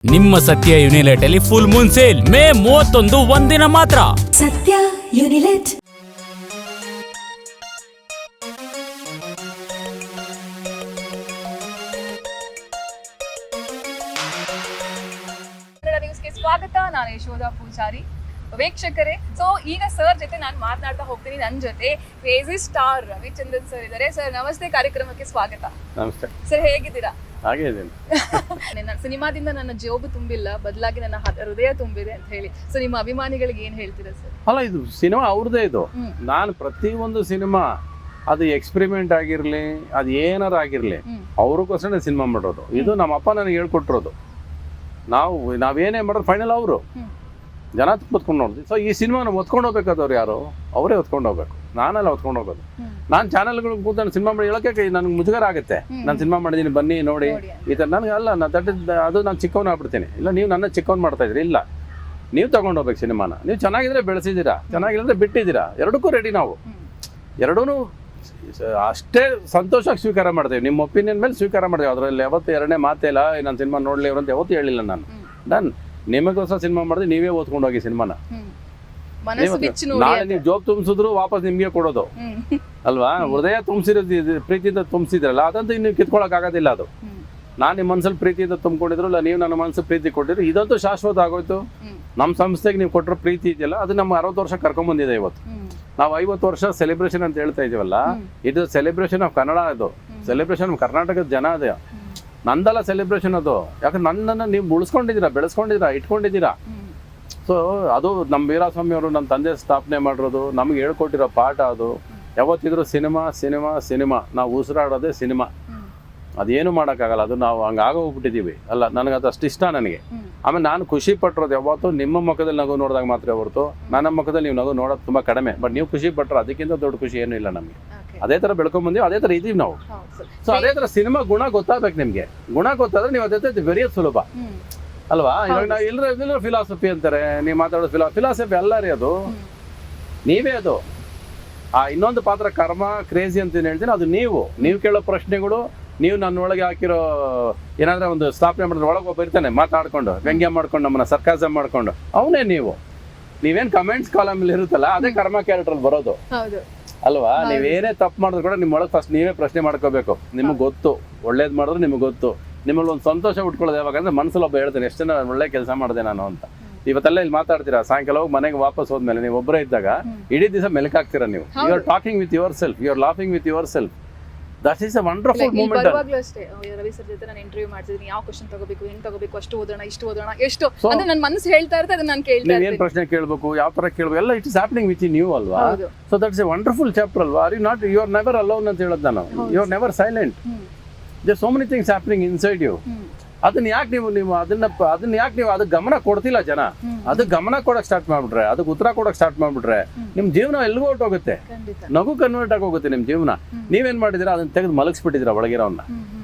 ನಿಮ್ಮ ಸತ್ಯ ಯುನಿಲೆಟ್ ಅಲ್ಲಿ ಫುಲ್ ಮೂನ್ ಸೇಲ್ ಮೇ 31 ಒಂದಿನ ಮಾತ್ರ. ಸತ್ಯ ಯುನಿಲೆಟ್. ನ್ಯೂಸ್ಗೆ ಸ್ವಾಗತ. ನಾನು ಯಶೋಧ ಪೂಜಾರಿ. ವೀಕ್ಷಕರೇ, ಸೊ ಈಗ ಸರ್ ಜೊತೆ ನಾನು ಮಾತನಾಡ್ತಾ ಹೋಗ್ತೀನಿ. ನನ್ನ ಜೊತೆ ಕ್ರೇಜಿ ಸ್ಟಾರ್ ರವಿಚಂದ್ರನ್ ಸರ್ ಇದ್ದಾರೆ. ಸರ್ ನಮಸ್ತೆ, ಕಾರ್ಯಕ್ರಮಕ್ಕೆ ಸ್ವಾಗತ. ನಮಸ್ತೆ ಸರ್, ಹೇಗಿದ್ದೀರಾ? ಹಾಗೆ ಇದ್ದೀನಿ. ನನ್ನ ಸಿನಿಮಾದಿಂದ ನನ್ನ ಜೋಬು ತುಂಬಿಲ್ಲ, ಬದಲಾಗಿ ನನ್ನ ಹೃದಯ ತುಂಬಿದೆ ಅಂತ ಹೇಳಿ. ಸೊ ನಿಮ್ಮ ಅಭಿಮಾನಿಗಳಿಗೆ ಏನ್ ಹೇಳ್ತೀರಾ ಸರ್? ಅಲ್ಲ, ಇದು ಸಿನಿಮಾ ಅವ್ರದ್ದೇ. ಇದು ನಾನು ಪ್ರತಿಯೊಂದು ಸಿನಿಮಾ ಅದು ಎಕ್ಸ್ಪೆರಿಮೆಂಟ್ ಆಗಿರ್ಲಿ, ಅದು ಏನಾರು ಆಗಿರ್ಲಿ, ಅವ್ರಿಗೋಸ್ಕರ ಸಿನಿಮಾ ಮಾಡೋದು. ಇದು ನಮ್ಮ ಅಪ್ಪ ನನಗೆ ಹೇಳ್ಕೊಟ್ಟಿರೋದು. ನಾವೇನೇ ಮಾಡೋದು ಫೈನಲ್ ಅವರು ಜನ ಹೊತ್ಕೊಂಡು ನೋಡಿದ್ವಿ. ಸೊ ಈ ಸಿನಿಮಾನ ಹೊತ್ಕೊಂಡು ಹೋಗ್ಬೇಕಾದವ್ರು ಯಾರು? ಅವರೇ ಹೊತ್ಕೊಂಡು ಹೋಗ್ಬೇಕು, ನಾನೆಲ್ಲ ಹೊತ್ಕೊಂಡು ಹೋಗೋದು. ನಾನು ಚಾನಲ್ಗಳು ಕೂತ್ಕೊಂಡು ಸಿನಿಮಾ ಮಾಡಿ ಹೇಳೋಕೆ ನನಗೆ ಮುಜುಗರ ಆಗುತ್ತೆ. ನಾನು ಸಿನಿಮಾ ಮಾಡಿದ್ದೀನಿ, ಬನ್ನಿ ನೋಡಿ ಈ ಥರ. ನನಗೆ ಅಲ್ಲ, ಅದು ನಾನು ಚಿಕ್ಕವನು ಆಗ್ಬಿಡ್ತೀನಿ. ಇಲ್ಲ, ನೀವು ನನ್ನ ಚಿಕ್ಕವನು ಮಾಡ್ತಾ ಇದ್ರಿ. ಇಲ್ಲ, ನೀವು ತಗೊಂಡು ಹೋಗ್ಬೇಕು ಸಿನಿಮಾನ. ನೀವು ಚೆನ್ನಾಗಿದ್ರೆ ಬೆಳೆಸಿದ್ದೀರಾ, ಚೆನ್ನಾಗಿಲ್ಲದ್ರೆ ಬಿಟ್ಟಿದ್ದೀರಾ. ಎರಡಕ್ಕೂ ರೆಡಿ. ನಾವು ಎರಡೂ ಅಷ್ಟೇ ಸಂತೋಷವಾಗಿ ಸ್ವೀಕಾರ ಮಾಡ್ತೇವೆ. ನಿಮ್ಮ ಒಪಿನಿಯನ್ ಮೇಲೆ ಸ್ವೀಕಾರ ಮಾಡ್ತೇವೆ. ಅದರಲ್ಲಿ ಯಾವತ್ತು ಎರಡನೇ ಮಾತೇ ಇಲ್ಲ, ನಾನು ಸಿನಿಮಾ ನೋಡಲಿ ಅವ್ರಂತ ಯಾವತ್ತೂ ಹೇಳಿಲ್ಲ ನಾನು ನಿಮಗೋಸ್ಕರ ಸಿನಿಮಾ ಮಾಡಿದ್ರೆ ನೀವೇ ಓದ್ಕೊಂಡು ಹೋಗಿ ಸಿನಿಮಾನ. ನಾಳೆ ನೀವು ಜೋಬ್ ತುಂಬಿಸಿದ್ರು ವಾಪಸ್ ನಿಮ್ಗೆ ಕೊಡೋದು ಅಲ್ವಾ? ಹೃದಯ ತುಂಬಿಸಿರೋದು ಪ್ರೀತಿಯಿಂದ ತುಂಬಿಸಿದ್ರಲ್ಲ, ಅದಂತೂ ನೀವು ಕಿತ್ಕೊಳಕ್ ಆಗೋದಿಲ್ಲ. ಅದು ನಾನು ನಿಮ್ಮ ಮನಸ್ಸಲ್ಲಿ ಪ್ರೀತಿಯಿಂದ ತುಂಬಿಕೊಂಡಿದ್ರು, ಇಲ್ಲ ನೀವು ನನ್ನ ಮನಸ್ಸು ಪ್ರೀತಿ ಕೊಟ್ಟಿದ್ರು, ಇದಂತೂ ಶಾಶ್ವತ ಆಗೋಯ್ತು. ನಮ್ಮ ಸಂಸ್ಥೆಗೆ ನೀವು ಕೊಟ್ಟರು ಪ್ರೀತಿ ಇದೆಯಲ್ಲ, ಅದು ನಮ್ಮ 60 ವರ್ಷ ಕರ್ಕೊಂಡ್ಬಂದಿದೆ. ಇವತ್ತು ನಾವು 50 ವರ್ಷ ಸೆಲೆಬ್ರೇಷನ್ ಅಂತ ಹೇಳ್ತಾ ಇದೀವಲ್ಲ, ಇದು ಸೆಲೆಬ್ರೇಷನ್ ಆಫ್ ಕನ್ನಡ. ಇದು ಸೆಲೆಬ್ರೇಷನ್ ಆಫ್ ಕರ್ನಾಟಕದ ಜನ. ಅದೇ ನಂದಲ್ಲ ಸೆಲೆಬ್ರೇಷನ್ ಅದು. ಯಾಕಂದ್ರೆ ನನ್ನನ್ನು ನೀವು ಉಳಿಸ್ಕೊಂಡಿದ್ದೀರಾ, ಬೆಳೆಸ್ಕೊಂಡಿದ್ದೀರಾ, ಇಟ್ಕೊಂಡಿದ್ದೀರಾ. ಸೊ ಅದು ನಮ್ಮ ವೀರಸ್ವಾಮಿ ಅವರು ನನ್ನ ತಂದೆ ಸ್ಥಾಪನೆ ಮಾಡಿರೋದು, ನಮ್ಗೆ ಹೇಳ್ಕೊಟ್ಟಿರೋ ಪಾಠ ಅದು. ಯಾವತ್ತಿದ್ರು ಸಿನಿಮಾ ಸಿನಿಮಾ ಸಿನಿಮಾ, ನಾವು ಉಸಿರಾಡೋದೇ ಸಿನಿಮಾ. ಅದೇನು ಮಾಡೋಕ್ಕಾಗಲ್ಲ, ಅದು ನಾವು ಹಂಗೆ ಆಗೋಗ್ಬಿಟ್ಟಿದ್ದೀವಿ. ಅಲ್ಲ, ನನಗೆ ಅದು ಅಷ್ಟು ಇಷ್ಟ ನನಗೆ. ಆಮೇಲೆ ನಾನು ಖುಷಿ ಪಟ್ಟಿರೋದು ಯಾವತ್ತೂ ನಿಮ್ಮ ಮುಖದಲ್ಲಿ ನಗು ನೋಡಿದಾಗ ಮಾತ್ರ ಹೊರತು ನನ್ನ ಮುಖದಲ್ಲಿ ನೀವು ನಗು ನೋಡೋದು ತುಂಬ ಕಡಿಮೆ. ಬಟ್ ನೀವು ಖುಷಿ ಪಟ್ಟರೆ ಅದಕ್ಕಿಂತ ದೊಡ್ಡ ಖುಷಿ ಏನೂ ಇಲ್ಲ ನಮಗೆ. ಅದೇ ಥರ ಬೆಳ್ಕೊಂಬಂದೀವಿ, ಅದೇ ಥರ ಇದ್ದೀವಿ ನಾವು. ಸೊ ಅದೇ ಥರ ಸಿನಿಮಾ ಗುಣ ಗೊತ್ತಾಗಬೇಕು ನಿಮಗೆ. ಗುಣ ಗೊತ್ತಾದ್ರೆ ನೀವು ಅದೇ ಬೆರೆಯೋದು ಸುಲಭ ಅಲ್ವಾ? ಇವಾಗ ನಾವು ಎಲ್ಲರೂ ಫಿಲಾಸಫಿ ಅಂತಾರೆ, ನೀವು ಮಾತಾಡೋದು ಫಿಲಾಸಫಿ ಅಲ್ಲ ರೀ, ಅದು ನೀವೇ. ಅದು ಇನ್ನೊಂದು ಪಾತ್ರ ಕರ್ಮ, ಕ್ರೇಜಿ ಅಂತ ಹೇಳ್ತೀನಿ, ಅದು ನೀವು ಕೇಳೋ ಪ್ರಶ್ನೆಗಳು. ನೀವು ನನ್ನೊಳಗೆ ಹಾಕಿರೋ ಏನಾದ್ರೆ ಒಂದು ಸ್ಥಾಪನೆ ಮಾಡಿದ್ರೆ ಒಳಗೆ ಒಬ್ಬ ಇರ್ತಾನೆ ಮಾತಾಡ್ಕೊಂಡು, ವ್ಯಂಗ್ಯ ಮಾಡ್ಕೊಂಡು, ನಮ್ಮನ್ನ ಸರ್ಕಾಸಮ್ ಮಾಡ್ಕೊಂಡು, ಅವನೇ ನೀವೇನು ಕಮೆಂಟ್ಸ್ ಕಾಲಮಲ್ಲಿ ಇರುತ್ತಲ್ಲ, ಅದೇ ಕರ್ಮ ಕ್ಯಾರೆಕ್ಟರ್ ಬರೋದು ಅಲ್ವಾ? ನೀವೇನೇ ತಪ್ಪು ಮಾಡಿದ್ರು ಕೂಡ ನಿಮ್ಮೊಳಗೆ ಫಸ್ಟ್ ನೀವೇ ಪ್ರಶ್ನೆ ಮಾಡ್ಕೋಬೇಕು. ನಿಮಗೆ ಗೊತ್ತು, ಒಳ್ಳೇದು ಮಾಡಿದ್ರೆ ನಿಮಗೆ ಗೊತ್ತು. ನಿಮ್ಮಲ್ಲಿ ಒಂದು ಸಂತೋಷ ಉಟ್ಕೊಳ್ಳೋದು ಯಾವಾಗಂದ್ರೆ ಮನಸ್ಸಲ್ಲಿ ಒಬ್ಬ ಹೇಳ್ತಾನೆ, ಎಷ್ಟು ಜನ ಒಳ್ಳೆ ಕೆಲಸ ಮಾಡಿದೆ ನಾನು ಅಂತ. ಇವತ್ತೆಲ್ಲ ಇಲ್ಲಿ ಮಾತಾಡ್ತೀರಾ, ಸಾಯಂಕಾಲ ಹೋಗಿ ಮನೆಗೆ ವಾಪಸ್ ಹೋದ್ಮೇಲೆ ನೀವು ಒಬ್ಬರೇ ಇದ್ದಾಗ ಇಡೀ ದಿವಸ ಮೆಲುಕಾಗ್ತೀರಾ ನೀವು. You are talking with yourself, you are laughing with yourself. That is a wonderful moment. ಅಷ್ಟೇ ರವಿ ಸರ್ ಜೊತೆ ನಾನು ಇಂಟರ್ವ್ಯೂ ಮಾಡ್ತಿದ್ದೀನಿ, ಯಾವ ಕ್ವಶನ್ ತಗೋಬೇಕು, ಹೆಂಗ್ ತಗೋಬೇಕು, ಅಷ್ಟು ಓದೋಣ, ಇಷ್ಟು ಓದೋಣ, ಎಷ್ಟು ಅಂದ್ರೆ ನನ್ನ ಮನಸ್ಸು ಹೇಳ್ತಾ ಇರುತ್ತೆ, ಅದನ್ನ ನಾನು ಕೇಳ್ತಾ ಇರ್ತೀನಿ. ಏನ್ ಪ್ರಶ್ನೆ ಕೇಳಬೇಕು, ಯಾವ ತರ ಕೇಳಬೇಕು, ಎಲ್ಲ it is happening with in you ಅಲ್ವಾ? So that is a wonderful chapter ಅಲ್ವಾ? Are you not, you are never alone ಅಂತ ಹೇಳೋದು ನಾನು. You are never silent. There so many things happening inside you. ಅದನ್ನ ಯಾಕೆ ನೀವು ಅದಕ್ಕೆ ಗಮನ ಕೊಡ್ತಿಲ್ಲ ಜನ? ಅದಕ್ಕೆ ಗಮನ ಕೊಡಕ್ ಸ್ಟಾರ್ಟ್ ಮಾಡ್ಬಿಟ್ರೆ, ಅದಕ್ಕೆ ಉತ್ತರ ಕೊಡಕ್ ಸ್ಟಾರ್ಟ್ ಮಾಡ್ಬಿಟ್ರೆ, ನಿಮ್ ಜೀವನ ಎಲ್ಲಿಗೂ ಹೊರಟೋಗುತ್ತೆ. ನಗು ಕನ್ವರ್ಟ್ ಆಗೋಗುತ್ತೆ ನಿಮ್ ಜೀವನ. ನೀವೇನ್ ಮಾಡಿದಿರಾ, ಅದನ್ನ ತೆಗೆದು ಮಲಗಿಸ್ಬಿಟ್ಟಿದ್ದೀರಾ ಒಳಗಿರೋನ್ನ.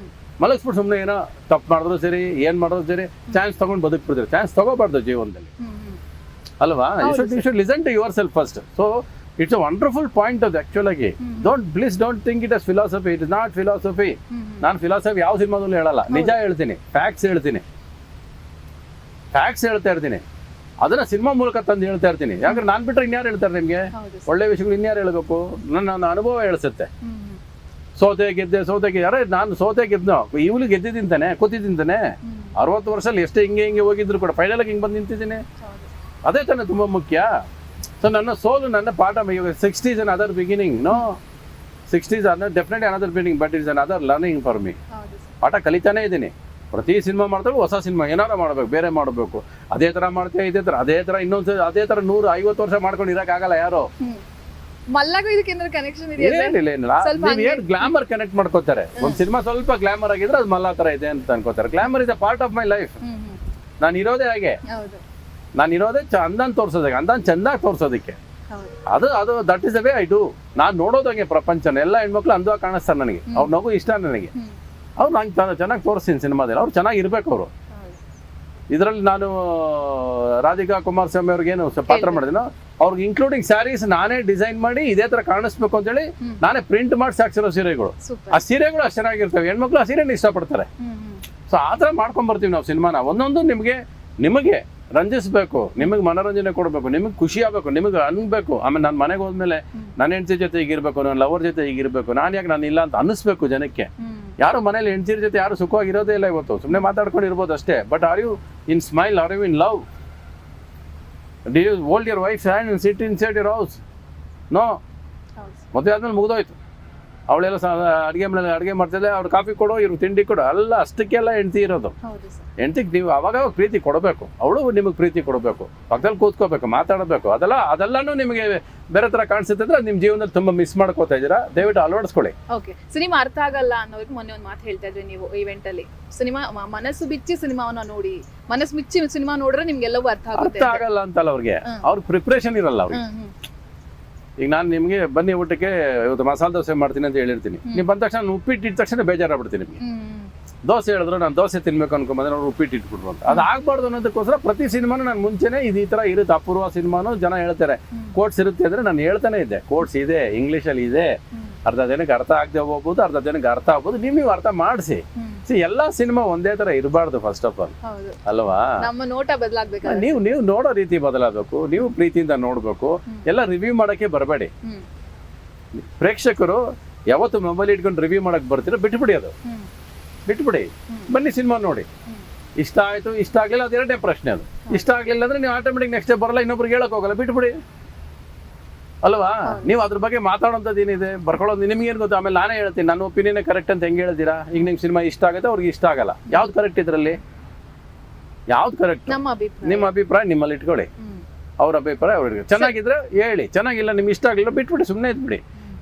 ಮಲಗಿಸ್ಬಿಟ್ಟು ಸುಮ್ಮನೆ ಏನೋ ತಪ್ಪು ಮಾಡಿದ್ರು ಸರಿ, ಏನ್ ಮಾಡಿದ್ರು ಸರಿ, ಚಾನ್ಸ್ ತಗೊಂಡು ಬದುಕ್ಬಿಡ್ತೀರಿ. ಚಾನ್ಸ್ ತಗೋಬಾರ್ದು ಜೀವನದಲ್ಲಿ ಅಲ್ವಾ? You should listen to yourself first. So it's a wonderful point ಅದು ಆಕ್ಚುಲಾಗಿ. Don't think it as philosophy. It is not philosophy. ನಾನು ಫಿಲಾಸಫಿ ಯಾವ ಸಿನಿಮಾದಲ್ಲೂ ಹೇಳಲ್ಲ, ನಿಜ ಹೇಳ್ತೀನಿ, ಫ್ಯಾಕ್ಟ್ಸ್ ಹೇಳ್ತೀನಿ, ಫ್ಯಾಕ್ಟ್ಸ್ ಹೇಳ್ತಾ ಇರ್ತೀನಿ. ಅದನ್ನ ಸಿನಿಮಾ ಮೂಲಕ ತಂದು ಹೇಳ್ತಾ ಇರ್ತೀನಿ. ಯಾಕಂದ್ರೆ ನಾನು ಬಿಟ್ಟರೆ ಇನ್ಯಾರು ಹೇಳ್ತಾರೆ ನಿಮಗೆ? ಒಳ್ಳೆ ವಿಷಯಗಳು ಇನ್ಯಾರು ಹೇಳ್ಬೇಕು? ನನ್ನ ಅನುಭವ ಹೇಳಿಸುತ್ತೆ. ಸೋತೆ ಗೆದ್ದೆ ಯಾರೇ, ನಾನು ಸೋತೆ ಗೆದ್ನೋ, ಇವಳು ಗೆದ್ದಿದ್ದಿಂತಾನೆ, ಕೂತಿದ್ದಿಂತಾನೆ. 60 ವರ್ಷದಲ್ಲಿ ಎಷ್ಟೇ ಹಿಂಗೆ ಹೋಗಿದ್ರು ಕೂಡ ಫೈನಲ್ಗೆ ಹಿಂಗೆ ಬಂದು ನಿಂತಿದ್ದೀನಿ. ಅದೇ ತಾನೇ ತುಂಬ ಮುಖ್ಯ. ಸೊ ನನ್ನ ಸೋಲು ನನ್ನ ಪಾಠ. 60s another beginning. No, 60s definitely another beginning, but it's another learning for me. ಪಾಠ ಕಲಿತಾನೇ ಇದ್ದೀನಿ. ಪ್ರತಿ ಸಿನಿಮಾ ಮಾಡ್ತಾಗ ಹೊಸ ಸಿನಿಮಾ ಏನಾರ ಮಾಡಬೇಕು, ಬೇರೆ ಮಾಡಬೇಕು. ಅದೇ ಥರ ಮಾಡ್ತೇವೆ, ಅದೇ ಥರ ಇನ್ನೊಂದು ಅದೇ ಥರ 150 ವರ್ಷ ಮಾಡ್ಕೊಂಡು ಇರೋಕ್ಕಾಗಲ್ಲ ಯಾರು. ಮಲ್ಲಗೂ ಇದಕ್ಕೆ ಕನೆಕ್ಷನ್ ಇದೆ? ಏನಿಲ್ಲ, ನೀವು ಏನು ಗ್ಲಾಮರ್ ಕನೆಕ್ಟ್ ಮಾಡ್ಕೋತಾರೆ. ಒಂದು ಸಿನಿಮಾ ಸ್ವಲ್ಪ ಗ್ಲಾಮರ್ ಆಗಿದ್ರೆ ಅದು ಮಲ್ಲ ಥರ ಇದೆ ಅಂತ ಅನ್ಕೋತಾರೆ. Glamour is a part of my life. ನಾನು ಇರೋದೇ ಹಾಗೆ. ನಾನು ಇರೋದೇ ಅಂದಾನ್ ತೋರ್ಸೋದಕ್ಕೆ, ಅಂದಾನ್ ಚೆಂದಾಗಿ ತೋರ್ಸೋದಕ್ಕೆ. ಅದು that is the way I do. ನಾನು ನೋಡೋದಂಗೆ ಪ್ರಪಂಚನ. ಎಲ್ಲ ಹೆಣ್ಮಕ್ಳು ಅಂದವಾಗಿ ಕಾಣಿಸ್ತಾರೆ ನನಗೆ. ಅವ್ರ ನಗು ಇಷ್ಟ ನನಗೆ. ಅವ್ರು ನಂಗೆ ಚೆನ್ನಾಗಿ ತೋರಿಸ್ತೀನಿ ಸಿನಿಮಾದಲ್ಲಿ. ಅವ್ರು ಚೆನ್ನಾಗಿರ್ಬೇಕು. ಅವರು ಇದರಲ್ಲಿ ನಾನು ರಾಧಿಕಾ ಕುಮಾರಸ್ವಾಮಿ ಅವ್ರಿಗೇನು ಪಾತ್ರ ಮಾಡಿದಿನೋ, ಅವ್ರಿಗೆ ಇನ್ಕ್ಲೂಡಿಂಗ್ ಸ್ಯಾರೀಸ್ ನಾನೇ ಡಿಸೈನ್ ಮಾಡಿ ಇದೇ ತರ ಕಾಣಿಸ್ಬೇಕು ಅಂತೇಳಿ ನಾನೇ ಪ್ರಿಂಟ್ ಮಾಡಿ ಸಾಕ್ಸಿರೋ ಸೀರೆಗಳು. ಆ ಸೀರೆಗಳು ಅಷ್ಟು ಚೆನ್ನಾಗಿರ್ತವೆ. ಹೆಣ್ಮಕ್ಳು ಆ ಸೀರೆನ ಇಷ್ಟಪಡ್ತಾರೆ. ಸೊ ಆ ಥರ ಮಾಡ್ಕೊಂಬರ್ತೀವಿ ನಾವು ಸಿನಿಮಾನ. ಒಂದೊಂದು ನಿಮಗೆ ರಂಜಿಸ್ಬೇಕು, ನಿಮಗೆ ಮನೋರಂಜನೆ ಕೊಡಬೇಕು, ನಿಮಗೆ ಖುಷಿ ಆಗಬೇಕು, ನಿಮಗೆ ಅನ್ಬೇಕು. ಆಮೇಲೆ ನಾನು ಮನೆಗೆ ಹೋದ್ಮೇಲೆ ನನ್ನ ಹೆಂಡತಿ ಜೊತೆ ಹೀಗಿರ್ಬೇಕು, ನನ್ನ ಲವರ್ ಜೊತೆ ಹೀಗಿರ್ಬೇಕು, ನಾನು ಯಾಕೆ ನಾನು ಇಲ್ಲ ಅಂತ ಅನ್ನಿಸ್ಬೇಕು ಜನಕ್ಕೆ. ಯಾರು ಮನೇಲಿ ಹೆಂಡತಿರ ಜೊತೆ ಯಾರು ಸುಖವಾಗಿರೋದೇ ಇಲ್ಲ ಇವತ್ತು, ಸುಮ್ಮನೆ ಮಾತಾಡ್ಕೊಂಡು ಇರ್ಬೋದು ಅಷ್ಟೇ. But are you in smile, are you in love? Do you hold your wife hand and sit inside your house? No. ಮದುವೆ ಆದ್ಮೇಲೆ ಮುಗಿದೋಯ್ತು. ಅವಳೆಲ್ಲ ಅಡುಗೆ ಮಾಡ್ತಿದ್ದೆ, ಅವ್ರು ಕಾಫಿ ಕೊಡೋ, ಇವ್ರು ತಿಂಡಿ ಕೊಡೋ, ಅಲ್ಲ ಅಷ್ಟಕ್ಕೆಲ್ಲ ಹೆಂಡತಿ ಇರೋದು. ಹೆಂಡತಿಗೆ ನೀವು ಅವಾಗ ಪ್ರೀತಿ ಕೊಡಬೇಕು, ಅವಳು ನಿಮಗೆ ಪ್ರೀತಿ ಕೊಡಬೇಕು, ಪಕ್ಕದಲ್ಲಿ ಕೂತ್ಕೋಬೇಕು, ಮಾತಾಡಬೇಕು. ಅದೆಲ್ಲನೂ ನಿಮಗೆ ಬೇರೆ ಥರ ಕಾಣಿಸುತ್ತೆ. ನಿಮ್ಮ ಜೀವನದಲ್ಲಿ ತುಂಬ ಮಿಸ್ ಮಾಡ್ಕೋತಾ ಇದ್ದೀರಾ, ದಯವಿಟ್ಟು ಅಳವಡಿಸ್ಕೊಳ್ಳಿ. ಓಕೆ, ಸಿನಿಮಾ ಅರ್ಥ ಆಗಲ್ಲ ಅನ್ನೋದಕ್ಕೆ ಮೊನ್ನೆ ಒಂದು ಮಾತು ಹೇಳ್ತಾ ಇದ್ರಿ ನೀವು ಇವೆಂಟ್ ಅಲ್ಲಿ. ಸಿನಿಮಾ ಮನಸ್ಸು ಬಿಚ್ಚಿ ಸಿನಿಮಾವನ್ನ ನೋಡಿ, ಮನಸ್ಸು ಬಿಚ್ಚಿ ಸಿನಿಮಾ ನೋಡಿದ್ರೆ ನಿಮ್ಗೆಲ್ಲವೂ ಅರ್ಥ ಆಗುತ್ತೆ. ಅರ್ಥ ಆಗಲ್ಲ ಅಂತಲ್ಲ ಅವ್ರಿಗೆ, ಅವ್ರ ಪ್ರಿಪ್ರೇಷನ್ ಇರಲ್ಲ ಅವ್ರಿಗೆ. ಈಗ ನಾನು ನಿಮಗೆ ಬನ್ನಿ ಊಟಕ್ಕೆ ಇವತ್ತು ಮಸಾಲೆ ದೋಸೆ ಮಾಡ್ತೀನಿ ಅಂತ ಹೇಳಿರ್ತೀನಿ, ನೀವು ಬಂದ ತಕ್ಷಣ ಉಪ್ಪಿಟ್ಟು ಇಟ್ಟ ತಕ್ಷಣ ಬೇಜಾರಾಗ್ಬಿಡ್ತೀನಿ ನಿಮಗೆ. ದೋಸೆ ಹೇಳಿದ್ರು ನಾನು ದೋಸೆ ತಿನ್ಬೇಕು ಅನ್ಕೊಂಬಂದ್ರೆ ಅವ್ರು ಉಪ್ಪಿಟ್ಟು ಇಟ್ಬಿಟ್ರು ಅಂತ. ಅದು ಆಗ್ಬಾರ್ದು ಅನ್ನೋದಕ್ಕೋಸ್ಕರ ಪ್ರತಿ ಸಿನಿಮಾನು ನಾನು ಮುಂಚೆನೇ ಇದು ಈ ಥರ ಇರುತ್ತೆ. ಅಪೂರ್ವ ಸಿನಿಮಾನು ಜನ ಹೇಳ್ತಾರೆ ಕೋಟ್ಸ್ ಇರುತ್ತೆ ಅಂದರೆ ನಾನು ಹೇಳ್ತಾನೆ ಇದ್ದೆ, ಕೋಟ್ಸ್ ಇದೆ, ಇಂಗ್ಲೀಷಲ್ಲಿ ಇದೆ, ಅರ್ಧ ಜನಕ್ಕೆ ಅರ್ಥ ಆಗದೆ ಹೋಗ್ಬೋದು, ಅರ್ಧ ಜನಕ್ಕೆ ಅರ್ಥ ಆಗ್ಬೋದು. ನೀವು ಅರ್ಥ ಮಾಡಿಸಿ. ಎಲ್ಲ ಸಿನಿಮಾ ಒಂದೇ ತರ ಇರಬಾರ್ದು ಫಸ್ಟ್ ಆಫ್ ಆಲ್, ಅಲ್ವಾ? ನಮ್ಮ ನೋಟ ಬದಲಾಗಬೇಕು. ನೀವು ನೋಡೋ ರೀತಿ ಬದಲಾಗಬೇಕು, ನೀವು ಪ್ರೀತಿಯಿಂದ ನೋಡ್ಬೇಕು. ಎಲ್ಲ ರಿವ್ಯೂ ಮಾಡಕ್ಕೆ ಬರಬೇಡಿ. ಪ್ರೇಕ್ಷಕರು ಯಾವತ್ತು ಮೊಬೈಲ್ ಇಟ್ಕೊಂಡು ರಿವ್ಯೂ ಮಾಡಕ್ ಬರ್ತೀರೋ ಬಿಟ್ಬಿಡಿ, ಅದು ಬಿಟ್ಬಿಡಿ. ಬನ್ನಿ ಸಿನಿಮಾ ನೋಡಿ, ಇಷ್ಟ ಆಯ್ತು ಇಷ್ಟ ಆಗ್ಲಿಲ್ಲ ಅದು ಎರಡನೇ ಪ್ರಶ್ನೆ. ಅದು ಇಷ್ಟ ಆಗ್ಲಿಲ್ಲ ಅಂದ್ರೆ ನೀವು ಆಟೋಮೆಟಿಕ್ ನೆಕ್ಸ್ಟ್ ಡೇ ಬರಲ್ಲ, ಇನ್ನೊಬ್ರಿಗೆ ಹೇಳಕ್ ಹೋಗಲ್ಲ, ಬಿಟ್ಬಿಡಿ, ಅಲ್ವಾ? ನೀವು ಅದ್ರ ಬಗ್ಗೆ ಮಾತಾಡೋಂಥದ್ದು ಏನಿದೆ, ಬರ್ಕೊಳ್ಳೋದು ನಿಮ್ಗೇನು ಗೊತ್ತು. ಆಮೇಲೆ ನಾನೇ ಹೇಳ್ತೀನಿ ನನ್ನ ಒಪಿನಿಯನ್ ಕರೆಕ್ಟ್ ಅಂತ ಹೆಂಗೆ ಹೇಳ್ತೀರಾ? ಈಗ ನಿಮ್ಗೆ ಸಿನಿಮಾ ಇಷ್ಟ ಆಗುತ್ತೆ, ಅವ್ರಿಗೆ ಇಷ್ಟ ಆಗಲ್ಲ. ಯಾವ್ದು ಕರೆಕ್ಟ್ ಇದರಲ್ಲಿ? ಯಾವ್ದು ಕರೆಕ್ಟ್? ನಿಮ್ಮ ಅಭಿಪ್ರಾಯ ನಿಮ್ಮಲ್ಲಿ ಇಟ್ಕೊಳ್ಳಿ, ಅವ್ರ ಅಭಿಪ್ರಾಯ ಅವ್ರಿಗೆ. ಚೆನ್ನಾಗಿದ್ರೆ ಹೇಳಿ, ಚೆನ್ನಾಗಿಲ್ಲ ನಿಮ್ಗೆ ಇಷ್ಟ ಆಗಲಿಲ್ಲ ಬಿಟ್ಬಿಡಿ, ಸುಮ್ಮನೆ ಇದ್ಬಿಡಿ.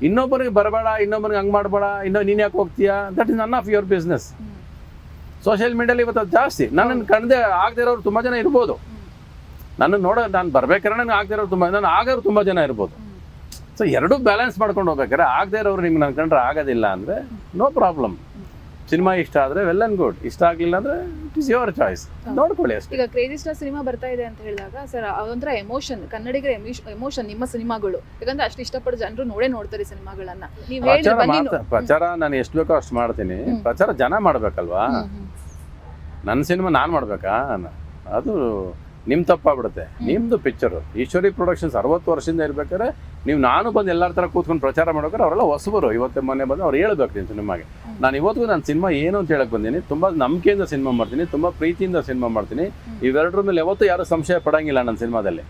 ಇನ್ನೊಬ್ಬರಿಗೆ ಬರಬೇಡ, ಇನ್ನೊಬ್ಬರಿಗೆ ಹಂಗೆ ಮಾಡಬೇಡ, ನೀನು ಯಾಕೆ ಹೋಗ್ತೀಯಾ, that is none of your business. Social ಮೀಡಿಯಲ್ಲಿ ಇವತ್ತು ಅದು ಜಾಸ್ತಿ. ನನ್ನನ್ನು ಕಂಡೇ ಆಗದೆ ಇರೋರು ತುಂಬ ಜನ ಇರ್ಬೋದು, ನನ್ನ ನಾನು ಬರ್ಬೇಕಾದ್ರೆ ನನಗೆ ಆಗದೆ ಇರೋರು ನಾನು ಆಗೋರು ತುಂಬ ಜನ ಇರ್ಬೋದು. ಸೊ ಎರಡೂ ಬ್ಯಾಲೆನ್ಸ್ ಮಾಡ್ಕೊಂಡು ಹೋಗ್ಬೇಕಾದ್ರೆ ಆಗದೆ ಇರೋರು ನಿಮ್ಗೆ ನನ್ನ ಕಂಡ್ರೆ ಆಗೋದಿಲ್ಲ ಅಂದರೆ ನೋ ಪ್ರಾಬ್ಲಮ್. ಸಿನಿಮಾ ಇಷ್ಟ ಆದರೆ ವೆಲ್ ಆ್ಯಂಡ್ ಗುಡ್, ಇಷ್ಟ ಆಗಲಿಲ್ಲ ಅಂದರೆ ಇಟ್ ಇಸ್ ಯುವರ್ ಚಾಯ್ಸ್, ನೋಡ್ಕೊಳ್ಳಿ ಅಷ್ಟೇ. ಈಗ ಕ್ರೇಜಿ ಸ್ಟಾರ್ ಸಿನಿಮಾ ಬರ್ತಾ ಇದೆ ಅಂತ ಹೇಳಿದಾಗ ಸರ್ ಅದೊಂಥರ ಎಮೋಷನ್, ಕನ್ನಡಿಗರ ಎಮೋಷನ್ ನಿಮ್ಮ ಸಿನಿಮಾಗಳು. ಯಾಕಂದ್ರೆ ಅಷ್ಟು ಇಷ್ಟಪಟ್ಟು ಜನರು ನೋಡ್ತಾರೆ ಸಿನಿಮಾಗಳನ್ನ. ಪ್ರಚಾರ ನಾನು ಎಷ್ಟು ಬೇಕೋ ಅಷ್ಟು ಮಾಡ್ತೀನಿ. ಪ್ರಚಾರ ಜನ ಮಾಡ್ಬೇಕಲ್ವಾ? ನನ್ನ ಸಿನಿಮಾ ನಾನು ಮಾಡ್ಬೇಕಾ? ಅದು ನಿಮ್ಮ ತಪ್ಪಾಗ್ಬಿಡುತ್ತೆ. ನಿಮ್ಮದು ಪಿಕ್ಚರು ಈಶ್ವರಿ ಪ್ರೊಡಕ್ಷನ್ಸ್ 60 ವರ್ಷದಿಂದ ಇರ್ಬೇಕಾದ್ರೆ ನಾನು ಬಂದು ಎಲ್ಲರ ಥರ ಕೂತ್ಕೊಂಡು ಪ್ರಚಾರ ಮಾಡ್ಬೇಕಾದ್ರೆ ಅವರೆಲ್ಲ ಹೊಸಬರು. ಇವತ್ತೇ ಮೊನ್ನೆ ಬಂದು ಅವ್ರು ಹೇಳ್ಬೇಕು ನಿಮ್ಮ ಸಿನಿಮಾಗೆ. ನಾನು ಇವತ್ತಿಗೂ ನನ್ನ ಸಿನಿಮಾ ಏನು ಅಂತ ಹೇಳಕ್ ಬಂದೀನಿ. ತುಂಬ ನಂಬಿಕೆಯಿಂದ ಸಿನಿಮಾ ಮಾಡ್ತೀನಿ, ತುಂಬ ಪ್ರೀತಿಯಿಂದ ಸಿನಿಮಾ ಮಾಡ್ತೀನಿ. ಇವೆರಡರ ಮೇಲೆ ಯಾವತ್ತೂ ಯಾರು ಸಂಶಯ ಪಡಂಗಿಲ್ಲ ನನ್ನ ಸಿನಿಮಾದಲ್ಲಿ.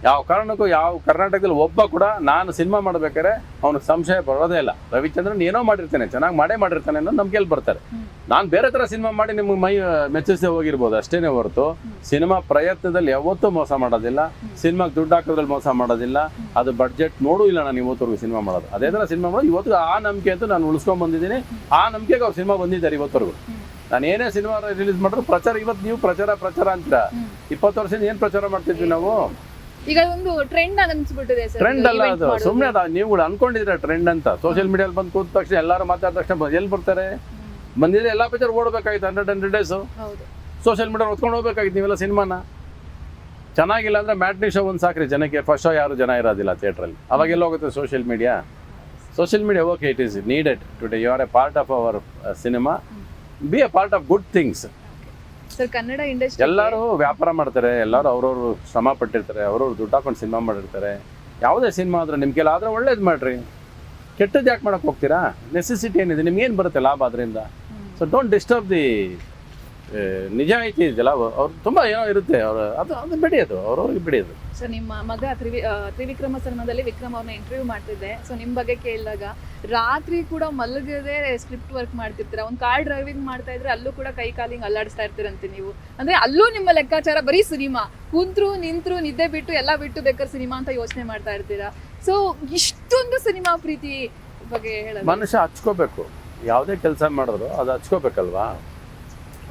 ಯಾವ ಕಾರಣಕ್ಕೂ ಯಾವ ಕರ್ನಾಟಕದಲ್ಲಿ ಒಬ್ಬ ಕೂಡ ನಾನು ಸಿನಿಮಾ ಮಾಡ್ಬೇಕಾದ್ರೆ ಅವ್ನಿಗೆ ಸಂಶಯ ಬರೋದೇ ಇಲ್ಲ. ರವಿಚಂದ್ರನ್ ಏನೋ ಮಾಡಿರ್ತಾನೆ, ಚೆನ್ನಾಗಿ ಮಾಡಿರ್ತಾನೆ ಅನ್ನೋ ನಂಬಿಕೆಯಲ್ಲಿ ಬರ್ತಾರೆ. ನಾನು ಬೇರೆ ಥರ ಸಿನಿಮಾ ಮಾಡಿ ನಿಮಗೆ ಮೈ ಮೆಚ್ಚಿಸದೆ ಹೋಗಿರ್ಬೋದು ಅಷ್ಟೇನೆ ಹೊರತು ಸಿನಿಮಾ ಪ್ರಯತ್ನದಲ್ಲಿ ಯಾವತ್ತೂ ಮೋಸ ಮಾಡೋದಿಲ್ಲ, ಸಿನಿಮಾಗೆ ದುಡ್ಡು ಹಾಕೋದ್ರಲ್ಲಿ ಮೋಸ ಮಾಡೋದಿಲ್ಲ. ಅದು ಬಡ್ಜೆಟ್ ನೋಡೂ ಇಲ್ಲ ನಾನು ಇವತ್ತವರೆಗೂ ಸಿನಿಮಾ ಮಾಡೋದು. ಅದೇ ಥರ ಸಿನಿಮಾ ಮಾಡೋದು ಇವತ್ತು ಆ ನಂಬಿಕೆ ಅಂತೂ ನಾನು ಉಳಿಸ್ಕೊಂಡು ಬಂದಿದ್ದೀನಿ. ಆ ನಂಬಿಕೆಗೆ ಅವ್ರು ಸಿನಿಮಾ ಬಂದಿದ್ದಾರೆ ಇವತ್ತವರೆಗೂ. ನಾನು ಏನೇ ಸಿನಿಮಾ ರಿಲೀಸ್ ಮಾಡಿದ್ರು ಪ್ರಚಾರ. ಇವತ್ತು ನೀವು ಪ್ರಚಾರ ಅಂತೀರಾ, 20 ವರ್ಷದಿಂದ ಏನು ಪ್ರಚಾರ ಮಾಡ್ತಿದ್ವಿ ನಾವು? ಈಗ ಒಂದು ಟ್ರೆಂಡ್ ಅನ್ಸ್ಬಿಟ್ಟಿದೆ ಸರ್. ಟ್ರೆಂಡ್ ಅಲ್ಲ ಅದು, ಸುಮ್ಮನೆ ನೀವು ಅನ್ಕೊಂಡಿದ್ರೆ ಟ್ರೆಂಡ್ ಅಂತ. ಸೋಷಿಯಲ್ ಮೀಡಿಯಲ್ಲಿ ಬಂದು ಕೂತ ತಕ್ಷಣ ಎಲ್ಲರೂ ಮಾತಾಡಿದ ತಕ್ಷಣ ಎಲ್ಲಿ ಬರ್ತಾರೆ? ಬಂದಿದ್ರೆ ಎಲ್ಲ ಪಿಕ್ಚರ್ ಓಡಬೇಕಾಗಿತ್ತು 100 ಡೇಸ್. ಸೋಷಿಯಲ್ ಮೀಡಿಯಾ ಹೊತ್ಕೊಂಡು ಹೋಗ್ಬೇಕಾಗಿತ್ತು ನೀವೆಲ್ಲ ಸಿನಿಮಾನ. ಚೆನ್ನಾಗಿಲ್ಲ ಅಂದ್ರೆ ಮ್ಯಾಟ್ನಿ ಶೋ ಒಂದು ಸಾಕ್ರಿ ಜನಕ್ಕೆ. ಫಸ್ಟ್ ಶೋ ಯಾರು ಜನ ಇರೋದಿಲ್ಲ ಥಿಯೇಟ್ರಲ್ಲಿ, ಅವಾಗೆಲ್ಲ ಹೋಗುತ್ತೆ social media. Okay, it is needed today. You are a part of our cinema, be a part of good things. Sir Kannada industry ಎಲ್ಲರೂ ವ್ಯಾಪಾರ ಮಾಡ್ತಾರೆ, ಎಲ್ಲರೂ ಅವ್ರವ್ರು ಶ್ರಮ ಪಟ್ಟಿರ್ತಾರೆ, ಅವ್ರವ್ರು ದುಡ್ಡು ಹಾಕೊಂಡು ಸಿನಿಮಾ ಮಾಡಿರ್ತಾರೆ. ಯಾವುದೇ ಸಿನಿಮಾ ಆದ್ರೆ ನಿಮ್ಮ ಕೆಲ ಆದ್ರೆ ಒಳ್ಳೇದು ಮಾಡ್ರಿ, ಕೆಟ್ಟದ್ದು ಯಾಕೆ ಮಾಡಕ್ಕೆ ಹೋಗ್ತೀರಾ? ನೆಸೆಸಿಟಿ ಏನಿದೆ, ನಿಮ್ಗೇನು ಬರುತ್ತೆ ಲಾಭ ಅದರಿಂದ? ಸೊ ಡೋಂಟ್ ಡಿಸ್ಟರ್ಬ್ ದಿ ನಿಜಾಯಿತಿ ಇದೆಯಲ್ಲ, ಅವ್ರು ತುಂಬ ಏನೋ ಇರುತ್ತೆ, ಅವರು ಅದು ಬಿಡಿಯೋದು, ಅವ್ರವ್ರಿಗೆ ಬಿಡಿಯೋದು. ಸರ್ ನಿಮ್ಮ ಮಗ ತ್ರಿವಿಕ್ರಮ ಸಿನಿಮಾದಲ್ಲಿ ವಿಕ್ರಮ್ ಅವ್ರನ್ನ ಇಂಟರ್ವ್ಯೂ ಮಾಡ್ತಿದ್ದೆ. ಸೊ ನಿಮ್ಮ ಬಗ್ಗೆ ಕೇಳಿದಾಗ ರಾತ್ರಿ ಕೂಡ ಮಲಗದೆ ಸ್ಕ್ರಿಪ್ಟ್ ವರ್ಕ್ ಮಾಡ್ತಿರ್ತೀರ, ಒಂದು ಕಾರ್ ಡ್ರೈವಿಂಗ್ ಮಾಡ್ತಾ ಇದ್ರೆ ಅಲ್ಲೂ ಕೂಡ ಕೈ ಕಾಲಿಂಗ್ ಅಲ್ಲಾಡಿಸ್ತಾ ಇರ್ತೀರಂತೆ ನೀವು. ಅಂದ್ರೆ ಅಲ್ಲೂ ನಿಮ್ಮ ಲೆಕ್ಕಾಚಾರ ಬರೀ ಸಿನಿಮಾ, ಕುಂತ್ರು ನಿಂತ್ರು ನಿದ್ದೆ ಬಿಟ್ಟು ಎಲ್ಲ ಬಿಟ್ಟು ಬೇಕಾದ್ರೆ ಸಿನಿಮಾ ಅಂತ ಯೋಚನೆ ಮಾಡ್ತಾ ಇರ್ತೀರಾ. ಸೊ ಇಷ್ಟೊಂದು ಸಿನಿಮಾ ಪ್ರೀತಿ ಬಗ್ಗೆ ಹೇಳೋದು. ಮನುಷ್ಯ ಹಚ್ಕೋಬೇಕು, ಯಾವುದೇ ಕೆಲಸ ಮಾಡಿದ್ರು ಅದು ಹಚ್ಕೋಬೇಕಲ್ವಾ?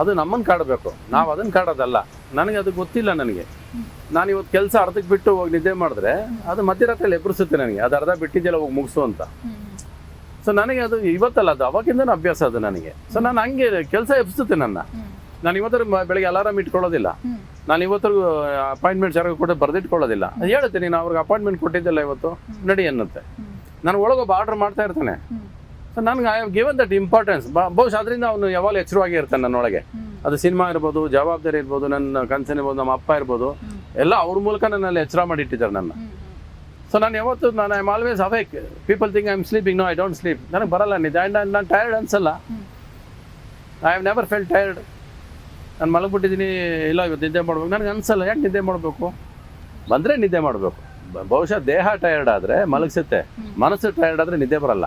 ಅದು ನಮ್ಮನ್ನು ಕಾಡಬೇಕು, ನಾವು ಅದನ್ನು ಕಾಡೋದಲ್ಲ. ನನಗೆ ಅದು ಗೊತ್ತಿಲ್ಲ. ನಾನು ಇವತ್ತು ಕೆಲಸ ಅರ್ಧಕ್ಕೆ ಬಿಟ್ಟು ಹೋಗಿ ನಿದ್ದೆ ಮಾಡಿದ್ರೆ ಅದು ಮಧ್ಯರಾತ್ರಿಯಲ್ಲಿ ಎಬ್ಬರಿಸುತ್ತೆ ನನಗೆ, ಅದು ಅರ್ಧ ಬಿಟ್ಟಿದ್ದೆಲ್ಲ ಹೋಗಿ ಮುಗಿಸು ಅಂತ. ಸೊ ನನಗೆ ಅದು ಇವತ್ತಲ್ಲ, ಅದು ಅವಾಗಿಂದನೂ ಅಭ್ಯಾಸ ಅದು ನನಗೆ. ಸೊ ನಾನು ಹಂಗೆ ಕೆಲಸ ಎಬ್ಬಿಸುತ್ತೆ ನಾನು ಇವತ್ತರ ಬೆಳಗ್ಗೆ ಅಲಾರಾಮ್ ಇಟ್ಕೊಳ್ಳೋದಿಲ್ಲ, ನಾನು ಇವತ್ತರೆಗೂ ಅಪಾಯಿಂಟ್ಮೆಂಟ್ಸ್ ಯಾರಿಗೂ ಕೂಡ ಬರೆದಿಟ್ಕೊಳ್ಳೋದಿಲ್ಲ. ಅದು ಹೇಳುತ್ತೆ, ನೀನು ಅವ್ರಿಗೆ ಅಪಾಯಿಂಟ್ಮೆಂಟ್ ಕೊಟ್ಟಿದ್ದೆಲ್ಲ ಇವತ್ತು ನಡಿ ಅನ್ನುತ್ತೆ. ನಾನು ಒಳಗೊಬ್ಬ ಆರ್ಡರ್ ಮಾಡ್ತಾ ಇರ್ತಾನೆ, ನನಗೆ I have given that importance. ಬಹುಶಃ ಅದರಿಂದ ಅವನು ಯಾವಾಗಲೂ ಎಚ್ಚರವಾಗಿ ಇರ್ತಾನೆ ನನ್ನೊಳಗೆ. ಅದು ಸಿನಿಮಾ ಇರ್ಬೋದು, ಜವಾಬ್ದಾರಿ ಇರ್ಬೋದು, ನನ್ನ ಕನಸಿನ ಇರ್ಬೋದು, ನಮ್ಮ ಅಪ್ಪ ಇರ್ಬೋದು, ಎಲ್ಲ ಅವ್ರ ಮೂಲಕ ನನ್ನಲ್ಲಿ ಎಚ್ಚರ ಮಾಡಿಟ್ಟಿದ್ದಾರೆ ನನ್ನ. ಸೊ ನಾನು ಯಾವತ್ತು I am always awake. People think I am sleeping. No, I don't sleep. ನನಗೆ ಬರಲ್ಲ ನಿದ್ದೆ. ನಾನು ಟೈರ್ಡ್ ಅನ್ಸಲ್ಲ. I have never fell tired. ನಾನು ಮಲಗಿಬಿಟ್ಟಿದ್ದೀನಿ, ಇಲ್ಲ ಇವತ್ತು ನಿದ್ದೆ ಮಾಡ್ಬೇಕು ನನಗೆ ಅನ್ಸಲ್ಲ. ಯಾಕೆ ನಿದ್ದೆ ಮಾಡಬೇಕು? ಬಂದರೆ ನಿದ್ದೆ ಮಾಡಬೇಕು. ಬಹುಶಃ ದೇಹ ಟೈರ್ಡ್ ಆದರೆ ಮಲಗಿಸುತ್ತೆ, ಮನಸ್ಸು ಟೈರ್ಡ್ ಆದರೆ ನಿದ್ದೆ ಬರಲ್ಲ.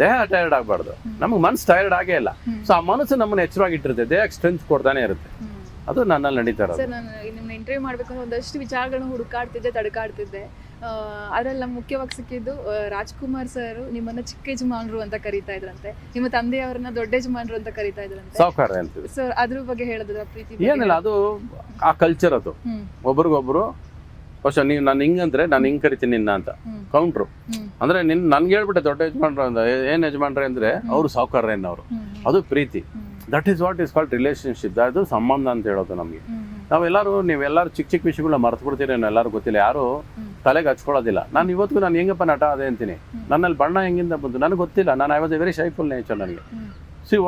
ದೇಹ ಟೈರ್ಡ್ ಆಗಬಾರ್ದು. ನಮಗೆ ಮನಸ್ಸು ಟೈರ್ಡ್ ಆಗೇ ಇಲ್ಲ. ಸೊ ಆ ಮನಸ್ಸು ನಮ್ಮನ್ನು ಎಚ್ಚರವಾಗಿಟ್ಟಿರುತ್ತೆ, ದೇಹಕ್ಕೆ ಸ್ಟ್ರೆಂತ್ ಕೊಡ್ತಾನೆ ಇರುತ್ತೆ. ಅದು ನನ್ನಲ್ಲಿ ನಡೀತಾ ಇರೋದು. ಸರ್, ನಾನು ನಿಮ್ಮನ್ನ ಇಂಟರ್ವ್ಯೂ ಮಾಡ್ಬೇಕಂದ್ರೆ ಒಂದಷ್ಟು ವಿಚಾರಗಳನ್ನ ಹುಡುಕಾಡ್ತಿದ್ದೆ, ತಡಕಾಡ್ತಿದ್ದೆ. ಅದ್ರಲ್ಲಿ ನಮ್ಗೆ ಮುಖ್ಯವಾಗಿ ಸಿಕ್ಕಿದ್ದು ರಾಜ್ಕುಮಾರ್ ಸರ್ ನಿಮ್ಮನ್ನ ಚಿಕ್ಕ ಯಜಮಾನ್ರು ಅಂತ ಕರೀತಾ ಇದ್ರಂತೆ, ನಿಮ್ಮ ತಂದೆಯವರನ್ನ ದೊಡ್ಡ ಯಜಮಾನ್ರು ಅಂತ ಕರೀತಾ ಇದ್ರಂತೆ. ಸಾವುಕಾರ ಅಂತೀವಿ. ಸರ್, ಅದ್ರ ಬಗ್ಗೆ ಹೇಳಿದ್ರ ಪ್ರೀತಿ? ಏನಿಲ್ಲ, ಅದು ಆ ಕಲ್ಚರ್. ಅದು ಒಬ್ರಿಗೊಬ್ರು ಬಹುಶಃ ನೀವು ನಾನು ಹಿಂಗಂದ್ರೆ ನಾನು ಹಿಂಗ್ ಕರಿತೀನಿ ನಿನ್ನ ಅಂತ ಕೌಂಟ್ರು. ಅಂದ್ರೆ ನನ್ಗೆ ಹೇಳ್ಬಿಟ್ಟೆ ದೊಡ್ಡ ಯಜಮಾನ್ರು ಅಂತ. ಏನ್ ಯಜಮಾನ್ರೆ ಅಂದ್ರೆ ಅವ್ರು ಸಾವುಕಾರ್ರೇನು ಅವರು. ಅದು ಪ್ರೀತಿ. That is what is called relationship. ಅದು ಸಂಬಂಧ ಅಂತ ಹೇಳೋದು ನಮಗೆ. ನೀವೆಲ್ಲರೂ ಚಿಕ್ಕ ಚಿಕ್ಕ ವಿಷಯಗಳನ್ನ ಮರ್ತು ಬಿಡ್ತೀರೇನೋ, ಎಲ್ಲರೂ ಗೊತ್ತಿಲ್ಲ, ಯಾರು ತಲೆಗೆ ಹಚ್ಕೊಳ್ಳೋದಿಲ್ಲ. ನಾನು ಇವತ್ತಿಗೂ ನಾನು ಹೆಂಗಪ್ಪ ನಟ ಅದೇ ಅಂತೀನಿ. ನನ್ನಲ್ಲಿ ಬಣ್ಣ ಹೆಂಗಿಂದ ಬಂತು ನನಗೆ ಗೊತ್ತಿಲ್ಲ. ನಾನು I was a very shyful nature ನನಗೆ.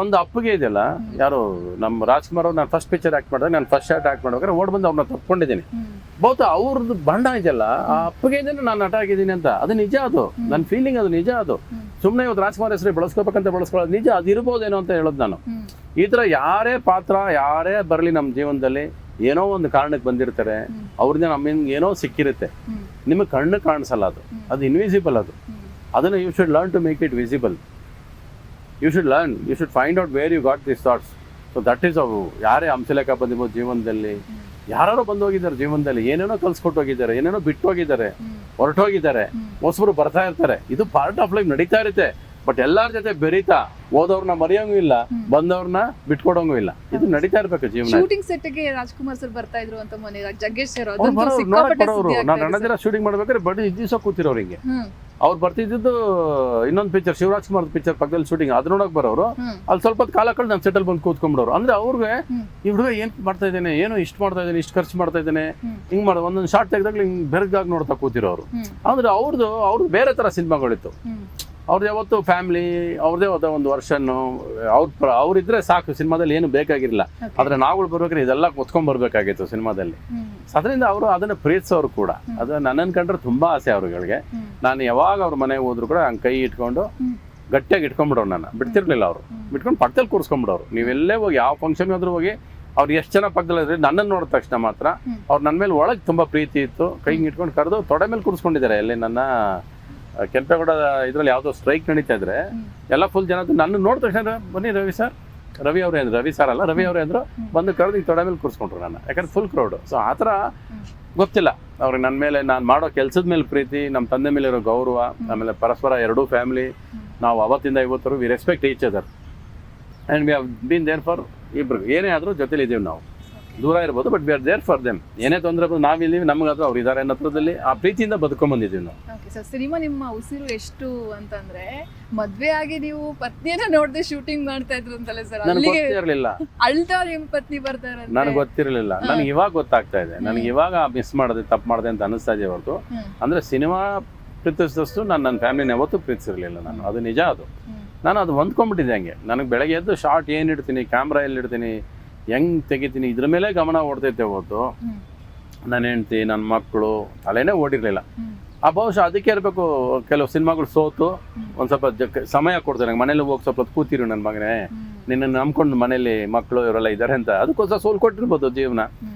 ಒಂದು ಅಪ್ಪಗೆ ಇದೆಯಲ್ಲ, ಯಾರು ನಮ್ಮ ರಾಜ್ಕುಮಾರ್ ಅವ್ರು, ನಾನು ಫಸ್ಟ್ ಪಿಕ್ಚರ್ ಆಕ್ಟ್ ಮಾಡಿದಾಗ, ನಾನು ಫಸ್ಟ್ ಶಾರ್ಟ್ ಆಕ್ಟ್ ಮಾಡ್ಬೇಕಾದ್ರೆ ಓಡ್ ಬಂದು ಅವ್ರನ್ನ ತಪ್ಕೊಂಡಿದ್ದೀನಿ. ಬಹುತ ಅವ್ರದ್ದು ಬಣ್ಣ ಇದೆಯಲ್ಲ, ಆ ಅಪ್ಪಗೆ ಇದೇನು ನಾನು ನಟ ಆಗಿದ್ದೀನಿ ಅಂತ. ಅದು ನಿಜ. ಅದು ನನ್ನ ಫೀಲಿಂಗ್. ಅದು ನಿಜ. ಅದು ಸುಮ್ಮನೆ ಇವತ್ತು ರಾಜ್ಕುಮಾರ್ ಹೆಸರು ಬಳಸ್ಕೋಬೇಕಂತ ಬಳಸ್ಕೊಳ್ಳೋದು ನಿಜ. ಅದು ಇರ್ಬೋದೇನೋ ಅಂತ ಹೇಳೋದು ನಾನು. ಈ ಥರ ಯಾರೇ ಪಾತ್ರ ಯಾರೇ ಬರಲಿ ನಮ್ಮ ಜೀವನದಲ್ಲಿ, ಏನೋ ಒಂದು ಕಾರಣಕ್ಕೆ ಬಂದಿರ್ತಾರೆ. ಅವ್ರಿಂದ ನಮ್ಮಿಂದ ಏನೋ ಸಿಕ್ಕಿರುತ್ತೆ. ನಿಮಗೆ ಕಣ್ಣು ಕಾಣಿಸಲ್ಲ. ಅದು ಇನ್ವಿಸಿಬಲ್. ಅದನ್ನು you should learn to make it visible. You should learn, you should find out where you got this thoughts. So that is ಅವು. ಯಾರೇ ಹಂಸಲೇಖ ಬಂದಿರ್ಬೋದು ಜೀವನದಲ್ಲಿ, ಯಾರೋ ಬಂದು ಹೋಗಿದ್ದಾರೆ ಜೀವನದಲ್ಲಿ, ಏನೇನೋ ಕಲ್ಸ್ಕೊಟ್ಟು ಹೋಗಿದ್ದಾರೆ, ಏನೇನೋ ಬಿಟ್ಟು ಹೋಗಿದ್ದಾರೆ, ಹೊರಟೋಗಿದ್ದಾರೆ, ಹೊಸಬರು ಬರ್ತಾ ಇರ್ತಾರೆ. ಇದು ಪಾರ್ಟ್ ಆಫ್ ಲೈಫ್ ನಡೀತಾ ಇರುತ್ತೆ. ಬಟ್ ಎಲ್ಲರ ಜೊತೆ ಬೆರೀತಾ ಹೋದವ್ರನ್ನ ಮರೆಯೋಂಗೂ ಇಲ್ಲ, ಬಂದವ್ರನ್ನ ಬಿಟ್ಕೊಡೋಂಗೂ ಇಲ್ಲ. ಇದು ನಡೀತಾ ಇರ್ಬೇಕು ಜೀವನ. ಶೂಟಿಂಗ್ ಸೆಟ್ ಗೆ ರಾಜ್ಕುಮಾರ್ ಸರ್ ಬರ್ತಾ ಇದ್ರು ಅಂತ ಮೊನ್ನೆ ಜಗ್ಗೇಶ್ ಸರ್ ನಾನು ರಣದಿನ ಶೂಟಿಂಗ್ ಮಾಡ್ಬೇಕಾದ್ರೆ ಬರೀ ದಿವಸ ಕೂತಿರೋರು ಹಿಂಗೆ. ಅವ್ರು ಬರ್ತಿದ್ದು ಇನ್ನೊಂದು ಪಿಕ್ಚರ್, ಶಿವರಾಜ್ ಕುಮಾರ್ ಪಿಕ್ಚರ್ ಪಕ್ಕದಲ್ಲಿ ಶೂಟಿಂಗ್, ಅದ್ ನೋಡಕ್ ಬರೋರು. ಅಲ್ಲಿ ಸ್ವಲ್ಪ ಕಾಲ ಕಳೆದು ನಾನು ಸೆಟಲ್ ಬಂದು ಕೂತ್ಕೊಂಡ್ಬಿಡೋರು. ಅಂದ್ರೆ ಅವ್ರಿಗೆ ಈ ಹುಡುಗ ಏನ್ ಮಾಡ್ತಾ ಇದ್ದೇನೆ, ಏನೋ ಇಷ್ಟು ಮಾಡ್ತಾ ಇದ್ದೇನೆ, ಇಷ್ಟು ಖರ್ಚು ಮಾಡ್ತಾ ಇದ್ದೇನೆ, ಹಿಂಗ್ ಮಾಡೋದು. ಒಂದೊಂದು ಶಾರ್ಟ್ ತೆಗೆದಾಗ ಹಿಂಗ್ ಬೆರಗಾಗಿ ನೋಡ್ತಾ ಕೂತಿರೋರು. ಅಂದ್ರೆ ಅವ್ರದ್ದು ಬೇರೆ ತರ ಸಿನಿಮಾಗಳಿತ್ತು. ಅವ್ರದ್ದು ಯಾವತ್ತು ಫ್ಯಾಮಿಲಿ, ಅವ್ರದೇ ಹೋದ ಒಂದು ವರ್ಷನ್ನು ಅವ್ರಿದ್ರೆ ಸಾಕು, ಸಿನಿಮಾದಲ್ಲಿ ಏನು ಬೇಕಾಗಿರಲಿಲ್ಲ. ಆದ್ರೆ ನಾವುಗಳು ಬರ್ಬೇಕಾದ್ರೆ ಇದೆಲ್ಲ ಹೊತ್ಕೊಂಡ್ ಬರ್ಬೇಕಾಗಿತ್ತು ಸಿನಿಮಾದಲ್ಲಿ. ಅದರಿಂದ ಅವರು ಅದನ್ನ ಪ್ರೀತಿಸೋರು ಕೂಡ. ಅದು ನನ್ನನ್ನು ಕಂಡ್ರೆ ತುಂಬಾ ಆಸೆ ಅವ್ರುಗಳಿಗೆ. ನಾನು ಯಾವಾಗ ಅವ್ರ ಮನೆಗೆ ಹೋದ್ರು ಕೂಡ ಹಂಗೆ ಕೈ ಇಟ್ಕೊಂಡು ಗಟ್ಟಿಯಾಗಿ ಇಟ್ಕೊಂಡ್ಬಿಡೋರು. ನನ್ನ ಬಿಡ್ತಿರ್ಲಿಲ್ಲ. ಅವರು ಬಿಟ್ಕೊಂಡು ಪಕ್ಕದಲ್ಲಿ ಕೂರಿಸ್ಕೊಂಡ್ಬಿಡೋರು. ನೀವೆಲ್ಲೇ ಹೋಗಿ ಯಾವ ಫಂಕ್ಷನ್ ಹೋದ್ರು ಹೋಗಿ ಅವ್ರು ಎಷ್ಟು ಜನ ಪಕ್ಕದಲ್ಲಿ ನನ್ನನ್ನು ನೋಡಿದ ತಕ್ಷಣ ಮಾತ್ರ ಅವ್ರು ನನ್ನ ಮೇಲೆ ಒಳಗೆ ತುಂಬಾ ಪ್ರೀತಿ ಇತ್ತು. ಕೈ ಇಟ್ಕೊಂಡು ಕರೆದು ತೊಡೆ ಮೇಲೆ ಕೂರಿಸ್ಕೊಂಡಿದ್ದಾರೆ. ಎಲ್ಲಿ ನನ್ನ ಕೆಂಪೇಗೌಡ ಇದ್ರಲ್ಲಿ ಯಾವುದೋ ಸ್ಟ್ರೈಕ್ ನಡೀತಾ ಇದ್ರೆ ಎಲ್ಲ ಫುಲ್ ಜನ ನನ್ನ ನೋಡಿದ ತಕ್ಷಣ ಬನ್ನಿ ರವಿ ಸರ್, ರವಿ ಅವರೇ ಅಂದ್ರು, ರವಿ ಸರ್ ಅಲ್ಲ ರವಿ ಅವರೇ ಅಂದ್ರು, ಬಂದು ಕರೆದು ಈಗ ತೊಡೆ ಮೇಲೆ ಕೂರಿಸ್ಕೊಂಡ್ರು ನನ್ನ. ಯಾಕಂದ್ರೆ ಫುಲ್ ಕ್ರೌಡ್. ಸೊ ಆ ಥರ ಗೊತ್ತಿಲ್ಲ ಅವ್ರಿಗೆ ನನ್ನ ಮೇಲೆ, ನಾನು ಮಾಡೋ ಕೆಲಸದ ಮೇಲೆ ಪ್ರೀತಿ, ನಮ್ಮ ತಂದೆ ಮೇಲೆ ಇರೋ ಗೌರವ, ಆಮೇಲೆ ಪರಸ್ಪರ ಎರಡೂ ಫ್ಯಾಮಿಲಿ. ನಾವು ಅವತ್ತಿಂದ ಇವತ್ತರೂ we respect each other and we have been there for ಇಬ್ರು. ಏನೇ ಆದರೂ ಜೊತೆಲಿ ಇದ್ದೀವಿ ನಾವು. ದೂರ ಇರ್ಬೋದು, but we are there for them. ಏನೇ ತೊಂದರೆ ಬಂದು ನಾವಿದ್ದೀವಿ, ನಮಗಾದ್ರೂ ಅವ್ರು ಇದ್ದಾರೆ ಅನ್ನೋ ಹತ್ರದಲ್ಲಿ ಆ ಪ್ರೀತಿಯಿಂದ ಬದುಕೊಂಡ್ಬಂದಿದ್ದೀವಿ ನಾವು. ಓಕೆ ಸರ್, ಸಿನಿಮಾ ನಿಮ್ಮ ಉಸಿರು ಎಷ್ಟು ಅಂತಂದ್ರೆ ಮದ್ವೆ ಆಗಿ ನೀವು ಪತ್ನಿಯನ್ನ ನೋಡದೆ ಶೂಟಿಂಗ್ ಮಾಡ್ತಾ ಇದ್ರು ಅಂತಲ್ಲ ಸರ್? ನನಗೆ ಗೊತ್ತಿರಲಿಲ್ಲ. ಅಳ್ತಾ ನಿಮ್ಮ ಪತ್ನಿ ಬರ್ತಾರೆ? ನನಗೆ ಗೊತ್ತಿರಲಿಲ್ಲ. ನನಗೆ ಇವಾಗ ಗೊತ್ತಾಗ್ತಾ ಇದೆ. ನನಗೆ ಇವಾಗ ಮಿಸ್ ಮಾಡಿದೆ, ತಪ್ಪು ಮಾಡಿದೆ ಅಂತ ಅನಿಸ್ತಾ ಇದೆ ಹೊರತು, ಅಂದ್ರೆ ಸಿನಿಮಾ ಪ್ರೀತಿಸಿದಷ್ಟು ನಾನು ನನ್ನ ಫ್ಯಾಮಿಲಿನ ಯಾವತ್ತೂ ಪ್ರೀತಿಸಿರ್ಲಿಲ್ಲ ನಾನು. ಅದು ನಿಜ. ಅದು ನಾನು ಅದು ಹೊಂದ್ಕೊಂಡ್ಬಿಟ್ಟಿದ್ದೆ ಹಂಗೆ. ನನಗೆ ಬೆಳಗ್ಗೆ ಎದ್ದು ಶಾರ್ಟ್ ಏನು ಇಡ್ತೀನಿ, ಕ್ಯಾಮ್ರಾ ಎಲ್ಲಿ ಇಡ್ತೀನಿ, ಹೆಂಗ್ ತೆಗಿತೀನಿ, ಇದ್ರ ಮೇಲೆ ಗಮನ ಓಡ್ತೈತೆ ಹೊತ್ತು ನನ್ನ ಹೆಂಡ್ತಿ, ನನ್ನ ಮಕ್ಕಳು ತಲೆನೇ ಓಡಿರ್ಲಿಲ್ಲ. ಆ ಬಹುಶಃ ಅದಕ್ಕೆ ಇರಬೇಕು. ಕೆಲವು ಸಿನಿಮಾಗಳು ಸೋತು ಒಂದು ಸ್ವಲ್ಪ ಸಮಯ ಕೊಡ್ತಾರೆ ನಂಗೆ. ಮನೇಲಿ ಹೋಗಿ ಸ್ವಲ್ಪ ಕೂತಿರು ನನ್ನ ಮಗನೇ, ನಿನ್ನನ್ನು ನಂಬ್ಕೊಂಡು ಮನೇಲಿ ಮಕ್ಕಳು ಇವರೆಲ್ಲ ಇದ್ದಾರೆ ಅಂತ. ಅದಕ್ಕೋಸ್ಕರ ಸೋಲ್ ಕೊಟ್ಟಿರ್ಬೋದು ಜೀವನ.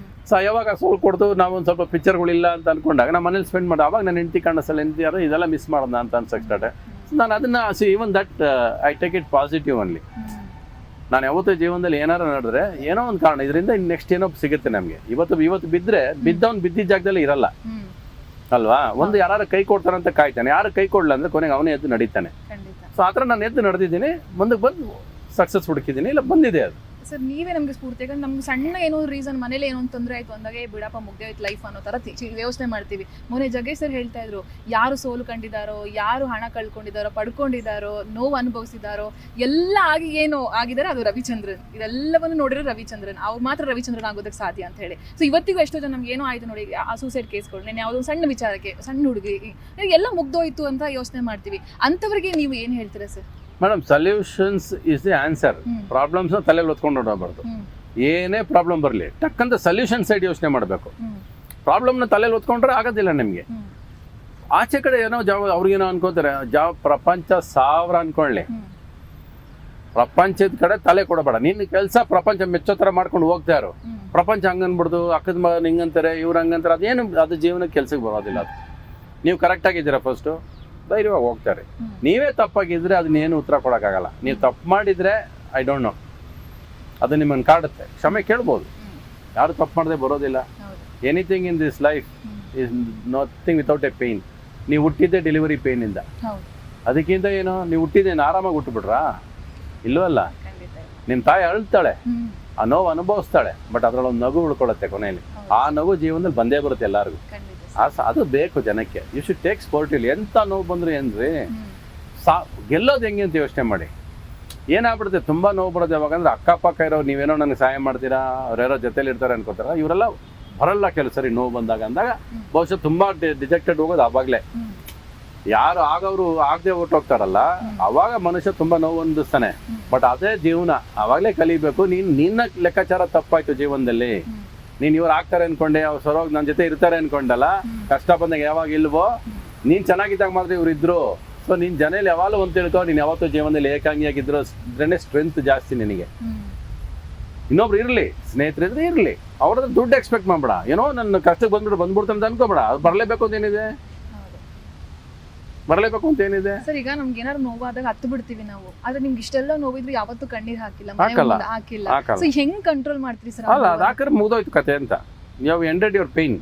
ಸೊ ಯಾವಾಗ ಸೋಲ್ ಕೊಡ್ತು, ನಾವು ಒಂದು ಸ್ವಲ್ಪ ಪಿಕ್ಚರ್ಗಳಿಲ್ಲ ಅಂತ ಅನ್ಕೊಂಡಾಗ ನಾನು ಮನೇಲಿ ಸ್ಪೆಂಡ್ ಮಾಡಿ, ಅವಾಗ ನನ್ನ ಹೆಂಡ್ತಿ ಕಾಣಿಸಲ್ಲ, ಹೆಂಡ್ತಿ ಯಾರು ಇದೆಲ್ಲ ಮಿಸ್ ಮಾಡೋಣ ಅಂತ ಅನ್ಸಕ್ಕೆ ಸ್ಟಾರ್ಟ್. ನಾನು ಅದನ್ನ even that I take it positive only. ನಾನು ಯಾವತ್ತೂ ಜೀವನದಲ್ಲಿ ಏನಾರು ನಡೆದ್ರೆ ಏನೋ ಒಂದು ಕಾರಣ, ಇದರಿಂದ ನೆಕ್ಸ್ಟ್ ಏನೋ ಸಿಗುತ್ತೆ ನಮಗೆ. ಇವತ್ತು ಬಿದ್ದರೆ ಬಿದ್ದವನು ಬಿದ್ದಿದ್ದ ಜಾಗದಲ್ಲಿ ಇರಲ್ಲ ಅಲ್ವಾ? ಒಂದು ಯಾರು ಕೈ ಕೊಡ್ತಾರಂತ ಕಾಯ್ತಾನೆ, ಯಾರು ಕೈ ಕೊಡಲ್ಲ ಅಂದ್ರೆ ಕೊನೆಗೆ ಅವನೇ ಎದ್ದು ನಡೀತಾನೆ. ಸೊ ಆ ಥರ ನಾನು ಎದ್ದು ನಡೆದಿದ್ದೀನಿ, ಮುಂದಕ್ಕೆ ಬಂದು ಸಕ್ಸಸ್ ಹುಡುಕಿದ್ದೀನಿ, ಇಲ್ಲ ಬಂದಿದೆ ಅದು. ಸರ್ ನೀವೇ ನಮಗೆ ಸ್ಫೂರ್ತಿ. ಯಾಕಂದ್ರೆ ನಮ್ಗೆ ಸಣ್ಣ ಏನೋ ರೀಸನ್ ಮನೇಲಿ ಏನೋ ಒಂದು ತೊಂದರೆ ಆಯ್ತು ಅಂದಾಗ ಬಿಡಪ್ಪ ಮುಗ್ದೆ ಆಯ್ತು ಲೈಫ್ ಅನ್ನೋ ಥರ ಯೋಚನೆ ಮಾಡ್ತೀವಿ. ಮೊನ್ನೆ ಜಗ್ಗೇಶ್ ಸರ್ ಹೇಳ್ತಾ ಇದ್ರು, ಯಾರು ಸೋಲು ಕಂಡಿದ್ದಾರೋ, ಯಾರು ಹಣ ಕಳ್ಕೊಂಡಿದ್ದಾರೋ, ಪಡ್ಕೊಂಡಿದ್ದಾರೋ, ನೋವು ಅನುಭವಿಸಿದಾರೋ, ಎಲ್ಲ ಆಗಿ ಏನು ಆಗಿದ್ದಾರೆ ಅದು ರವಿಚಂದ್ರನ್. ಇದೆಲ್ಲವನ್ನು ನೋಡಿರೋ ರವಿಚಂದ್ರನ್, ಅವ್ರು ಮಾತ್ರ ರವಿಚಂದ್ರನ್ ಆಗೋದಕ್ಕೆ ಸಾಧ್ಯ ಅಂತ ಹೇಳಿ. ಸೊ ಇವತ್ತಿಗೂ ಎಷ್ಟೋ ಜನ ನಮ್ಗೆ ಏನೋ ಆಯ್ತು ನೋಡಿ, ಆ ಸೂಸೈಡ್ ಕೇಸ್ಗಳು, ನಾನು ಯಾವುದೋ ಸಣ್ಣ ವಿಚಾರಕ್ಕೆ ಸಣ್ಣ ಹುಡುಗಿ ಎಲ್ಲ ಮುಗ್ದೋಯ್ತು ಅಂತ ಯೋಚನೆ ಮಾಡ್ತೀವಿ. ಅಂಥವ್ರಿಗೆ ನೀವು ಏನು ಹೇಳ್ತೀರಾ sir? Madam, solutions is the answer. ಪ್ರಾಬ್ಲಮ್ಸ್ನ ತಲೆಯಲ್ಲಿ ಹೊತ್ಕೊಂಡು ಹೊಡಬಾರ್ದು. ಏನೇ ಪ್ರಾಬ್ಲಮ್ ಬರಲಿ ಟಕ್ಕಂತ ಸೊಲ್ಯೂಷನ್ ಸೈಡ್ ಯೋಚನೆ ಮಾಡಬೇಕು. ಪ್ರಾಬ್ಲಮ್ನ ತಲೆಯಲ್ಲಿ ಹೊತ್ಕೊಂಡ್ರೆ ಆಗೋದಿಲ್ಲ ನಿಮಗೆ. ಆಚೆ ಕಡೆ ಏನೋ ಅವ್ರಿಗೇನೋ ಅನ್ಕೋತಾರೆ, ಪ್ರಪಂಚ 1000 ಅನ್ಕೊಳ್ಳಿ, ಪ್ರಪಂಚದ ಕಡೆ ತಲೆ ಕೊಡಬೇಡ. ನಿನ್ನ ಕೆಲಸ ಪ್ರಪಂಚ ಮೆಚ್ಚೋ ಥರ ಮಾಡ್ಕೊಂಡು ಹೋಗ್ತಾ ಇರೋ. ಪ್ರಪಂಚ ಹಂಗನ್ಬಿಡ್ದು, ಅಕ್ಕದ ಮಗನ ಹಿಂಗಂತಾರೆ, ಇವ್ರು ಹಂಗಂತಾರೆ, ಅದೇನು ಅದು ಜೀವನಕ್ಕೆ ಕೆಲ್ಸಕ್ಕೆ ಬರೋದಿಲ್ಲ. ಅದು ನೀವು ಕರೆಕ್ಟಾಗಿದ್ದೀರಾ ಫಸ್ಟು ಧೈರ್ಯವಾಗಿ ಹೋಗ್ತಾರೆ. ನೀವೇ ತಪ್ಪಾಗಿದ್ರೆ ಅದನ್ನೇನು ಉತ್ತರ ಕೊಡೋಕ್ಕಾಗಲ್ಲ. ನೀವು ತಪ್ಪು ಮಾಡಿದರೆ ಐ ಡೋಂಟ್ ನೋ, ಅದು ನಿಮ್ಮನ್ನು ಕಾಡುತ್ತೆ. ಕ್ಷಮೆ ಕೇಳ್ಬೋದು, ಯಾರು ತಪ್ಪು ಮಾಡದೆ ಬರೋದಿಲ್ಲ. Anything in this life is nothing without A pain. ನೀವು ಹುಟ್ಟಿದ್ದೆ ಡೆಲಿವರಿ ಪೇಯ್ನಿಂದ. ಅದಕ್ಕಿಂತ ಏನು, ನೀವು ಹುಟ್ಟಿದ್ದೇನು ಆರಾಮಾಗಿ ಹುಟ್ಟುಬಿಟ್ರಾ? ಇಲ್ಲೂ ಅಲ್ಲ. ನಿಮ್ಮ ತಾಯಿ ಅಳ್ತಾಳೆ, ಆ ನೋವು ಅನುಭವಿಸ್ತಾಳೆ, ಬಟ್ ಅದರಲ್ಲೊಂದು ನಗು ಉಳ್ಕೊಳ್ಳುತ್ತೆ ಕೊನೆಯಲ್ಲಿ. ಆ ನಗು ಜೀವನದಲ್ಲಿ ಬಂದೇ ಬರುತ್ತೆ ಎಲ್ಲರಿಗೂ. ಅದು ಬೇಕು ಜನಕ್ಕೆ. You should take sportively. ಎಂಥ ನೋವು ಬಂದ್ರು ಏನ್ರಿ, ಗೆಲ್ಲೋದು ಹೆಂಗೆ ಅಂತ ಯೋಚನೆ ಮಾಡಿ. ಏನಾಗ್ಬಿಡುತ್ತೆ, ತುಂಬ ನೋವು ಬರೋದು ಯಾವಾಗಂದ್ರೆ ಅಕ್ಕಪಕ್ಕ ಇರೋ ನೀವೇನೋ ನನಗೆ ಸಹಾಯ ಮಾಡ್ತೀರಾ, ಅವ್ರ್ಯಾರೋ ಜೊತೆಲಿ ಇರ್ತಾರೆ ಅನ್ಕೋತಾರ, ಇವರೆಲ್ಲ ಬರಲ್ಲ ಕೆಲವು ಸರಿ ನೋವು ಅಂದಾಗ ಬಹುಶಃ ತುಂಬ ಡಿಜೆಕ್ಟೆಡ್ ಹೋಗೋದು ಆವಾಗಲೇ. ಯಾರು ಆಗವರು ಆಗದೆ ಹೊರ್ಟೋಗ್ತಾರಲ್ಲ ಅವಾಗ ಮನುಷ್ಯ ತುಂಬ ನೋವು ಅಂದಿಸ್ತಾನೆ. ಬಟ್ ಅದೇ ಜೀವನ, ಅವಾಗಲೇ ಕಲಿಬೇಕು. ನಿನ್ನ ಲೆಕ್ಕಾಚಾರ ತಪ್ಪಾಯ್ತು ಜೀವನದಲ್ಲಿ. ನೀನು ಇವ್ರು ಆಗ್ತಾರೆ ಅನ್ಕೊಂಡೆ, ಅವ್ರು ಸರೋಗಿ ನನ್ನ ಜೊತೆ ಇರ್ತಾರೆ ಅನ್ಕೊಂಡಲ್ಲ, ಕಷ್ಟ ಬಂದಾಗ ಯಾವಾಗ ಇಲ್ವೋ, ನೀನು ಚೆನ್ನಾಗಿದ್ದಾಗ ಮಾತ್ರ ಇವ್ರು ಇದ್ರು. ಸೊ ನಿನ್ನ ಜನೇಲಿ ಯಾವಾಗಲೂ ಒಂದು ತಿಳ್ಕೊ, ನೀನು ಯಾವತ್ತೂ ಜೀವನದಲ್ಲಿ ಏಕಾಂಗಿಯಾಗಿದ್ರು ಇದ್ರೇ ಸ್ಟ್ರೆಂತ್ ಜಾಸ್ತಿ ನಿನಗೆ. ಇನ್ನೊಬ್ರು ಇರಲಿ, ಸ್ನೇಹಿತರಿದ್ರೆ ಇರಲಿ, ಅವ್ರದ್ದು ದುಡ್ಡು ಎಕ್ಸ್ಪೆಕ್ಟ್ ಮಾಡಬೇಡ. ಏನೋ ನನ್ನ ಕಷ್ಟಕ್ಕೆ ಬಂದ್ಬಿಡ್ತಾನೆ ಅಂತ ಅನ್ಕೋಬೇಡ. ಅದು ಬರಲೇಬೇಕು ಅಂತ ಏನಿದೆ, ಬರಲೇಬೇಕು ಅಂತ ಏನಿದೆ ಸರ್. ಈಗ ನಮ್ಗೆ ಏನಾದ್ರು ನೋವಾದಾಗ ಹತ್ತು ಬಿಡ್ತೀವಿ ನಾವು, ಆದ್ರೆ ನಿಮ್ಗೆ ಇಷ್ಟೆಲ್ಲ ನೋವಿದ್ರು ಯಾವತ್ತೂ ಕಣ್ಣೀರ್ ಹಾಕಿಲ್ಲ, ಹಾಕಿಲ್ಲ. ಸೊ ಹೆಂಗ್ ಕಂಟ್ರೋಲ್ ಮಾಡ್ತೀರಿ ಸರ್? ಅಲ್ಲ, ಅದು ಹಾಕಿದ್ರೆ ಮುಗ್ದೋಯ್ತು ಕತೆ ಅಂತ. ನೀವು ಎಂಡೆಡ್ ಯುವರ್ ಪೇಯ್ನ್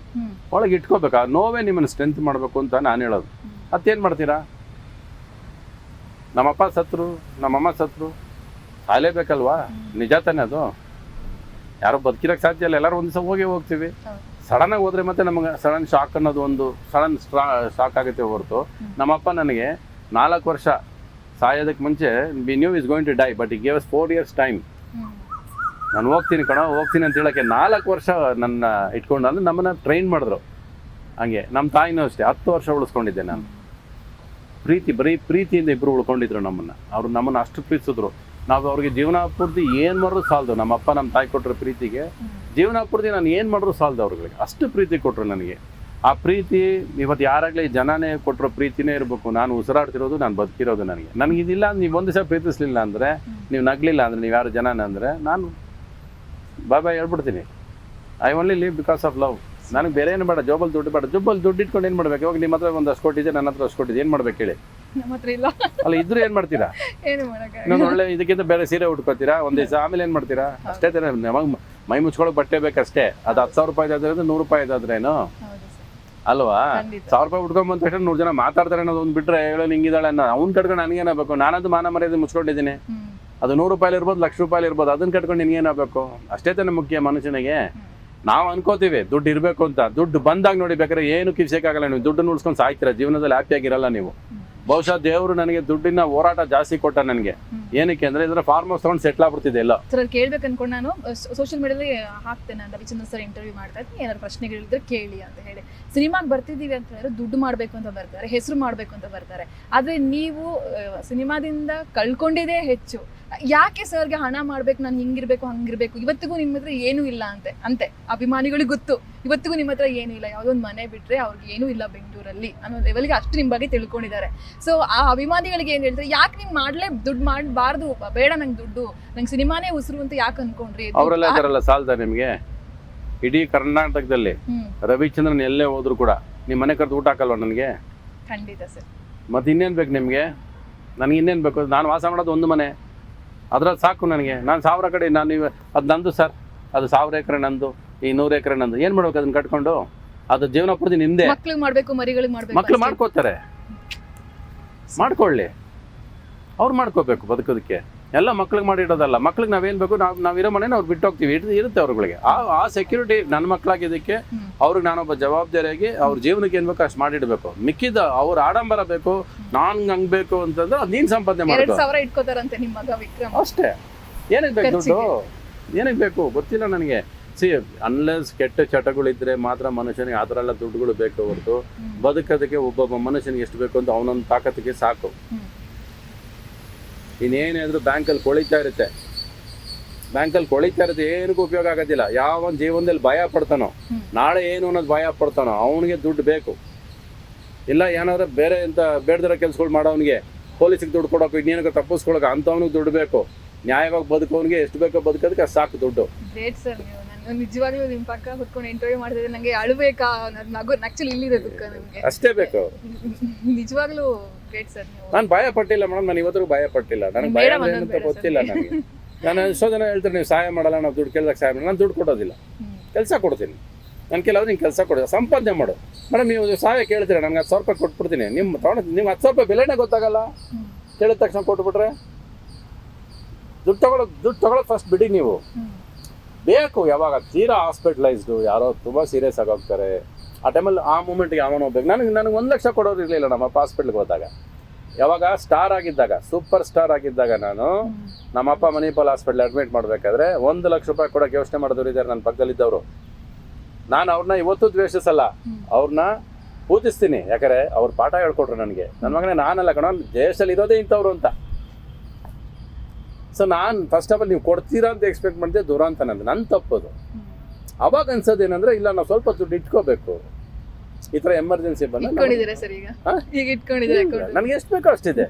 ಒಳಗೆ ಇಟ್ಕೋಬೇಕು. ಆ ನೋವೇ ನಿಮ್ಮನ್ನು ಸ್ಟ್ರೆಂತ್ ಮಾಡಬೇಕು ಅಂತ ನಾನು ಹೇಳೋದು. ಮತ್ತೇನು ಮಾಡ್ತೀರಾ? ನಮ್ಮಪ್ಪ ಸತ್ರು, ನಮ್ಮಮ್ಮ ಸತ್ರು, ಸಾಯಲೇಬೇಕಲ್ವಾ? ನಿಜ ತಾನೆ ಅದು. ಯಾರು ಬದುಕಿರೋಕ್ಕೆ ಸಾಧ್ಯ ಇಲ್ಲ. ಎಲ್ಲರೂ ಒಂದು ದಿವಸ ಹೋಗ್ತೀವಿ. ಸಡನ್ನಾಗಿ ಹೋದ್ರೆ ಮತ್ತೆ ನಮಗೆ ಸಡನ್ ಶಾಕ್ ಅನ್ನೋದು ಒಂದು ಸಡನ್ ಶಾಕ್ ಆಗುತ್ತೆ ಹೊರತು. ನಮ್ಮಪ್ಪ ನನಗೆ 4 ವರ್ಷ ಸಾಯೋದಕ್ಕೆ ಮುಂಚೆ we knew is going to die, but he gave us 4 years time. ನಾನು ಹೋಗ್ತೀನಿ ಅಂತ ಹೇಳೋಕ್ಕೆ 4 ವರ್ಷ ನನ್ನ ಇಟ್ಕೊಂಡು ಅಂದ್ರೆ ನಮ್ಮನ್ನು ಟ್ರೈನ್ ಮಾಡಿದ್ರು. ಹಂಗೆ ನಮ್ಮ ತಾಯಿನೂ ಅಷ್ಟೇ 10 ವರ್ಷ ಉಳಿಸ್ಕೊಂಡಿದ್ದೆ ನಾನು. ಬರೀ ಪ್ರೀತಿಯಿಂದ ಇಬ್ಬರು ಉಳ್ಕೊಂಡಿದ್ರು ನಮ್ಮನ್ನು. ಅವರು ನಮ್ಮನ್ನು ಅಷ್ಟು ಪ್ರೀತಿಸಿದ್ರು. ನಾವು ಅವ್ರಿಗೆ ಜೀವನ ಪೂರ್ತಿ ಏನು ಮಾಡಿದ್ರು ಸಾಲದು. ನಮ್ಮಪ್ಪ ನಮ್ಮ ತಾಯಿ ಕೊಟ್ಟರು ಪ್ರೀತಿಗೆ ಜೀವನ ಪೂರ್ತಿ ನಾನು ಏನು ಮಾಡಿದ್ರು ಸಾಲದು. ಅವ್ರಿಗೆ ಅಷ್ಟು ಪ್ರೀತಿ ಕೊಟ್ಟರು ನನಗೆ. ಆ ಪ್ರೀತಿ ಇವತ್ತು ಯಾರಾಗಲಿ ಜನನೇ ಕೊಟ್ಟರು ಪ್ರೀತಿನೇ ಇರಬೇಕು. ನಾನು ಉಸಿರಾಡ್ತಿರೋದು, ನಾನು ಬದುಕಿರೋದು ನನಗೆ ಇದಿಲ್ಲ. ನೀವು ಒಂದು ದಿವಸ ಪ್ರೀತಿಸ್ಲಿಲ್ಲ ಅಂದರೆ, ನೀವು ನಗಲಿಲ್ಲ ಅಂದರೆ, ನೀವು ಯಾರು ಜನನೇ ಅಂದರೆ ನಾನು ಬಾಯ್ ಹೇಳ್ಬಿಡ್ತೀನಿ. I only live because of love. ನನಗೆ ಬೇರೆ ಏನು ಬೇಡ, ಜೋಬಲ್ಲಿ ದುಡ್ಡು ಬೇಡ. ಜೋಬಲ್ಲಿ ದುಡ್ಡು ಇಟ್ಕೊಂಡು ಏನು ಮಾಡ್ಬೇಕು? ಇವಾಗ ನಿಮ್ಮ ಹತ್ರ ಒಂದು 10 ಕೋಟಿ ಇದೆ, ನನ್ನ ಹತ್ರ 10 ಕೋಟಿ ಇದೆ, ಏನು ಮಾಡ್ಬೇಕು ಹೇಳಿ? ಅಲ್ಲ, ಇದ್ರೂ ಏನು ಮಾಡ್ತೀರಾ? ಇನ್ನೊಂದು ಒಳ್ಳೆ ಇದಕ್ಕಿಂತ ಬೇರೆ ಸೀರೆ ಉಟ್ಕೋತೀರಾ ಒಂದು ದಿವಸ, ಆಮೇಲೆ ಏನು ಮಾಡ್ತೀರಾ? ಅಷ್ಟೇ ತಾನೆ. ನಮಗೆ ಮೈ ಮುಚ್ಕೊಳ್ಳೋಕೆ ಬಟ್ಟೆ ಬೇಕಷ್ಟೇ. ಅದು 10,000 ರೂಪಾಯಿ ಇದಾದ್ರೆ 100 ರೂಪಾಯಿ ಇದಾದ್ರೇನು ಅಲ್ವಾ? 1000 ರೂಪಾಯಿ ಉಟ್ಕೊಂಬಂದ ತಕ್ಷಣ 100 ಜನ ಮಾತಾಡ್ತಾರೆ ಅನ್ನೋದು ಒಂದು ಬಿಟ್ರೆ, ಹೇಳೋ ಹಿಂಗಿದ್ದಾಳೆ ಅನ್ನೋ ಅವ್ನು ಕಟ್ಕೊಂಡು ನನಗೇನಾಗಬೇಕು? ನಾನದು ಮಾನ ಮರ್ಯಾದೆ ಮುಚ್ಕೊಂಡಿದ್ದೀನಿ. ಅದು 100 ರೂಪಾಯಿ ಇರ್ಬೋದು, 1,00,000 ರೂಪಾಯಿ ಇರ್ಬೋದು, ಅದನ್ನ ಕಟ್ಕೊಂಡು ನಿನ್ಗೇನಾಗಬೇಕು? ಅಷ್ಟೇ ತಾನೆ ಮುಖ್ಯ ಮನುಷ್ಯನಿಗೆ. ನಾವು ಅನ್ಕೋತೀವಿ ದುಡ್ಡು ಇರಬೇಕು ಅಂತ. ದುಡ್ಡು ಬಂದಾಗ ನೋಡಿ ಬೇಕಾದ್ರೆ ಏನು ಕಿವಿಸಕ್ಕಾಗಲ್ಲ. ನೀವು ದುಡ್ಡನ್ನು ಉಳಿಸ್ಕೊಂಡು ಸಾಯ್ತೀರಾ, ಜೀವನದಲ್ಲಿ ಹ್ಯಾಪಿಯಾಗಿರಲ್ಲ ನೀವು. ಬಹುಶಃ ದೇವರು ನನಗೆ ದುಡ್ಡಿನ ಹೋರಾಟ ಜಾಸ್ತಿ ಕೊಟ್ಟ ನನಗೆ. ಏನಕ್ಕೆ ಅಂದ್ರೆ ಇದರ ಫಾರ್ಮ್ ಹೌಸ್ ತಗೊಂಡು ಸೆಟ್ಲ್ ಆಗ್ಬಿಡ್ತಿದೆ ಎಲ್ಲ. ಸರ್ ಕೇಳ್ಬೇಕು ಅನ್ಕೊಂಡು ನಾನು ಸೋಷಿಯಲ್ ಮೀಡಿಯಾದಲ್ಲಿ ಹಾಕ್ತೇನೆ, ರವಿಚಂದ್ರನ್ ಸರ್ ಇಂಟರ್ವ್ಯೂ ಮಾಡ್ತಾ ಇದ್ದೀನಿ, ಏನಾದ್ರು ಪ್ರಶ್ನೆಗಳಿದ್ರೆ ಕೇಳಿ ಅಂತ ಹೇಳಿ. ಸಿನಿಮಾಗೆ ಬರ್ತಿದ್ದೀವಿ ಅಂತ ಹೇಳಿದ್ರೆ ದುಡ್ಡು ಮಾಡಬೇಕು ಅಂತ ಬರ್ತಾರೆ, ಹೆಸರು ಮಾಡಬೇಕು ಅಂತ ಬರ್ತಾರೆ. ಆದರೆ ನೀವು ಸಿನಿಮಾದಿಂದ ಕಳ್ಕೊಂಡಿದ್ದೇ ಹೆಚ್ಚು. ಯಾಕೆ ಸರ್ಗೆ ಹಣ ಮಾಡ್ಬೇಕು, ನಾನು ಹಿಂಗಿರ್ಬೇಕು ಹಂಗಿರ್ಬೇಕು? ಇವತ್ತಿಗೂ ನಿಮ್ಮ ಹತ್ರ ಏನೂ ಇಲ್ಲ ಅಂತೆ ಅಭಿಮಾನಿಗಳಿಗೆ ಗೊತ್ತು. ಇವತ್ತಿಗೂ ನಿಮ್ಮ ಹತ್ರ ಏನೂ ಇಲ್ಲ, ಯಾವುದೋ ಒಂದು ಮನೆ ಬಿಟ್ಟರೆ ಅವ್ರಿಗೆ ಏನೂ ಇಲ್ಲ ಬೆಂಗಳೂರಲ್ಲಿ ಅನ್ನೋ ಲೆವೆಲ್ಗೆ ಅಷ್ಟು ನಿಮ್ಮ ಬಗ್ಗೆ ತಿಳ್ಕೊಂಡಿದ್ದಾರೆ. ಸೊ ಆ ಅಭಿಮಾನಿಗಳಿಗೆ ಏನು ಹೇಳ್ತಾರೆ, ಯಾಕೆ ನೀವು ದುಡ್ಡು ಮಾಡಬಾರ್ದು, ಬೇಡ ನಂಗೆ ದುಡ್ಡು, ನಂಗೆ ಸಿನಿಮಾನೇ ಉಸಿರು ಅಂತ ಯಾಕೆ ಅನ್ಕೊಂಡ್ರಿ? ಅವರೆಲ್ಲ ಇದಾರಲ್ಲ, ಸಾಲ್ದ ನಿಮಗೆ? ಇಡೀ ಕರ್ನಾಟಕದಲ್ಲಿ ರವಿಚಂದ್ರನ್ ಎಲ್ಲೇ ಹೋದ್ರು ಕೂಡ ನಿಮ್ಮ ಮನೆ ಕರೆದು ಊಟ ಹಾಕಲ್ವ ನನಗೆ? ಖಂಡಿತ ಸರ್. ಮತ್ತೆ ಇನ್ನೇನು ಬೇಕು ನಿಮಗೆ? ನನಗೆ ಇನ್ನೇನು ಬೇಕು? ನಾನು ವಾಸ ಮಾಡೋದು ಒಂದು ಮನೆ, ಅದ್ರಲ್ಲಿ ಸಾಕು ನನಗೆ. ನಾನು 1000 ಕಡೆ ನಾನು ಅದು ನಂದು ಸರ್, ಅದು 1000 ಎಕರೆ ನಂದು, ಈ 100 ಎಕರೆ ನಂದು. ಏನು ಮಾಡ್ಬೇಕು ಅದನ್ನ ಕಟ್ಕೊಂಡು? ಅದು ಜೀವನ ಪೂರ್ತಿ ನಿಂದೆ. ಮಕ್ಳಿಗೆ ಮಾಡಬೇಕು, ಮರಿಗಳಿಗೆ ಮಾಡಬೇಕು. ಮಕ್ಳು ಮಾಡ್ಕೋತಾರೆ, ಮಾಡ್ಕೊಳ್ಳಿ, ಅವ್ರು ಮಾಡ್ಕೋಬೇಕು ಬದುಕೋದಕ್ಕೆ. ಎಲ್ಲ ಮಕ್ಳಿಗೆ ಮಾಡಿಡೋದಲ್ಲ. ಮಕ್ಳಿಗೆ ನಾವೇನು ಬೇಕು ನಾವಿರೋ ಮನೇನ ಅವ್ರು ಬಿಟ್ಟು ಹೋಗ್ತೀವಿ, ಇರುತ್ತೆ ಅವ್ರುಗಳಿಗೆ. ಆ ಸೆಕ್ಯೂರಿಟಿ ನನ್ನ ಮಕ್ಕಳಾಗಿದ್ದಕ್ಕೆ ಅವ್ರಿಗೆ ನಾನೊಬ್ಬ ಜವಾಬ್ದಾರಿಯಾಗಿ ಅವ್ರ ಜೀವನಕ್ಕೆ ಏನು ಬೇಕು ಅಷ್ಟು ಮಾಡಿಡಬೇಕು. ಮಿಕ್ಕಿದ ಅವ್ರ ಆಡಂಬರ ಬೇಕು, ನಾನು ಹಂಗೆ ಬೇಕು ಅಂತಂದ್ರೆ ಅದು ನೀನು ಸಂಪಾದನೆ ಮಾಡ್ಕೋ 2,000 ಇಟ್ಕೋತಾರಂತೆ ನಿಮ್ಮ ಮಗ ವಿಕ್ರಮ್. ಅಷ್ಟೇ. ಏನಕ್ಕೆ ಬೇಕು ದುಡ್ಡು? ಏನಕ್ಕೆ ಬೇಕು ಗೊತ್ತಿಲ್ಲ ನನಗೆ. ಅನ್ಲೆಸ್ ಕೆಟ್ಟ ಚಟಗಳಿದ್ರೆ ಮಾತ್ರ ಮನುಷ್ಯನಿಗೆ ಆ ಥರ ಎಲ್ಲ ದುಡ್ಡುಗಳು ಬೇಕು ಹೊರತು ಬದುಕೋದಕ್ಕೆ ಒಬ್ಬೊಬ್ಬ ಮನುಷ್ಯನಿಗೆ ಎಷ್ಟು ಬೇಕು ಅಂತ ಅವನೊಂದು ತಾಕತ್ತಿಗೆ ಸಾಕು. ಇನ್ನೇನಾದರೂ ಬ್ಯಾಂಕಲ್ಲಿ ಕೊಳಿತಾ ಇರುತ್ತೆ, ಏನಕ್ಕೂ ಉಪಯೋಗ ಆಗೋದಿಲ್ಲ. ಯಾವ ಜೀವನದಲ್ಲಿ ಭಯ ಪಡ್ತಾನೋ, ನಾಳೆ ಏನು ಅನ್ನೋದು ಭಯ ಪಡ್ತಾನೋ ಅವನಿಗೆ ದುಡ್ಡು ಬೇಕು. ಇಲ್ಲ ಏನಾದ್ರೆ ಬೇರೆ ಎಂತ ಬೇಡದಿರೋ ಕೆಲಸಗಳು ಮಾಡೋವನಿಗೆ, ಪೊಲೀಸಿಗೆ ದುಡ್ಡು ಕೊಡೋಕೆ, ಇನ್ನೇನಕ್ಕೆ ತಪ್ಪಿಸ್ಕೊಳಕ್ಕೆ ಅಂಥವ್ನಿಗೆ ದುಡ್ಡು ಬೇಕು. ನ್ಯಾಯವಾಗಿ ಬದುಕೋನಿಗೆ ಎಷ್ಟು ಬೇಕೋ ಬದುಕೋದಕ್ಕೆ ಅಷ್ಟು ಸಾಕು ದುಡ್ಡು. ಗ್ರೇಟ್ ಸರ್ ನೀವು. ನಾನು ನಿಜವಾಗ್ಲೂ ನಿಮ್ಮ ಪಕ್ಕ ಕುತ್ಕೊಂಡು ಇಂಟರ್ವ್ಯೂ ಮಾಡ್ತಿದ್ದೆ, ನನಗೆ ಅಳಬೇಕಾ ನಗು ಆಕ್ಚುಲಿ ಇಲ್ಲಿದೆ ದುಃಖ ನನಗೆ. ಅಷ್ಟೇ ಬೇಕು. ನಿಜವಾಗ್ಲೂ ಗ್ರೇಟ್ ಸರ್ ನೀವು. ನಾನು ಭಯ ಪಟ್ಟಿಲ್ಲ ಮೇಡಮ್, ನಾನು ಇವತ್ತಿಗೂ ಭಯ ಪಟ್ಟಿಲ್ಲ. ನನಗೆ ಭಯ ಏನಂತ ಗೊತ್ತಿಲ್ಲ ನನಗೆ. ನಾನು ಎಷ್ಟೋ ಜನ ಹೇಳ್ತಾರೆ ನೀವು ಸಹಾಯ ಮಾಡಲ್ಲ, ನಾವು ದುಡ್ಡು ಕೇಳಿದಾಗ ಸಹಾಯ ಮಾಡಲ್ಲ. ನಾನು ದುಡ್ಡು ಕೊಡೋದಿಲ್ಲ, ಕೆಲಸ ಕೊಡ್ತೀನಿ. ನನ್ನ ಕೆಲವ್ರು ನಿಂಗೆ ಕೆಲಸ ಕೊಡೋದು, ಸಂಪಾದನೆ ಮಾಡು. ಮೇಡಮ್ ನೀವು ಸಹಾಯ ಕೇಳ್ತೀರಾ, ನನಗೆ 10,000 ರೂಪಾಯಿ ಕೊಟ್ಬಿಡ್ತೀನಿ. ನಿಮ್ಗೆ 10,000 ರೂಪಾಯಿ ಬೆಲೆನೇ ಗೊತ್ತಾಗಲ್ಲ, ಕೇಳಿದ ತಕ್ಷಣ ಕೊಟ್ಬಿಟ್ರೆ ದುಡ್ಡು ತಗೊಳ್ಳೋದು ಫಸ್ಟ್ ಬಿಡಿ. ನೀವು ಬೇಕು ಯಾವಾಗ ತೀರಾ ಹಾಸ್ಪಿಟಲೈಸ್ಡು, ಯಾರೋ ತುಂಬ ಸೀರಿಯಸ್ ಆಗಿ ಹೋಗ್ತಾರೆ, ಆ ಟೈಮಲ್ಲಿ ಆ ಮೂಮೆಂಟ್ಗೆ ಅವನು ಹೋಗ್ಬೇಕು. ನನಗೆ 1 ಲಕ್ಷ ಕೊಡೋರು ಇರಲಿಲ್ಲ ನಮ್ಮಪ್ಪ ಹಾಸ್ಪಿಟ್ಲಿಗೆ ಹೋದಾಗ. ಯಾವಾಗ ಸ್ಟಾರ್ ಆಗಿದ್ದಾಗ, ಸೂಪರ್ ಸ್ಟಾರ್ ಆಗಿದ್ದಾಗ, ನಾನು ನಮ್ಮಪ್ಪ ಮಣಿಪಾಲ್ ಹಾಸ್ಪಿಟ್ಲ್ ಅಡ್ಮಿಟ್ ಮಾಡಬೇಕಾದ್ರೆ 1 ಲಕ್ಷ ರೂಪಾಯಿ ಕೊಡೋಕೆ ಯೋಚನೆ ಮಾಡಿದವರು ಇದ್ದಾರೆ ನನ್ನ ಪಕ್ಕದಲ್ಲಿದ್ದವರು. ನಾನು ಅವ್ರನ್ನ ಇವತ್ತು ದ್ವೇಷಿಸಲ್ಲ, ಅವ್ರನ್ನ ಪೂಜಿಸ್ತೀನಿ. ಯಾಕಂದರೆ ಅವ್ರು ಪಾಠ ಹೇಳ್ಕೊಟ್ರು ನನಗೆ. ನನ್ನ ಮಗನೇ ನಾನಲ್ಲ ಕಣ, ದೇಶದಲ್ಲಿ ಇರೋದೇ ಇಂಥವ್ರು ಅಂತ. ಸೊ ನಾನು ಫಸ್ಟ್ ಆಫ್ ಆಲ್ ನೀವು ಕೊಡ್ತೀರಾ ಅಂತ ಎಕ್ಸ್ಪೆಕ್ಟ್ ಮಾಡಿದೆ, ದೂರ ಅಂತ ನನ್ನ ತಪ್ಪದು. ಅವಾಗ ಅನ್ಸೋದು ಏನಂದ್ರೆ, ಇಲ್ಲ ನಾವು ಸ್ವಲ್ಪ ದುಡ್ಡು ಇಟ್ಕೋಬೇಕು, ಈ ಥರ ಎಮರ್ಜೆನ್ಸಿ ಬಂದ. ನನಗೆ ಎಷ್ಟು ಬೇಕೋ ಅಷ್ಟಿದೆ.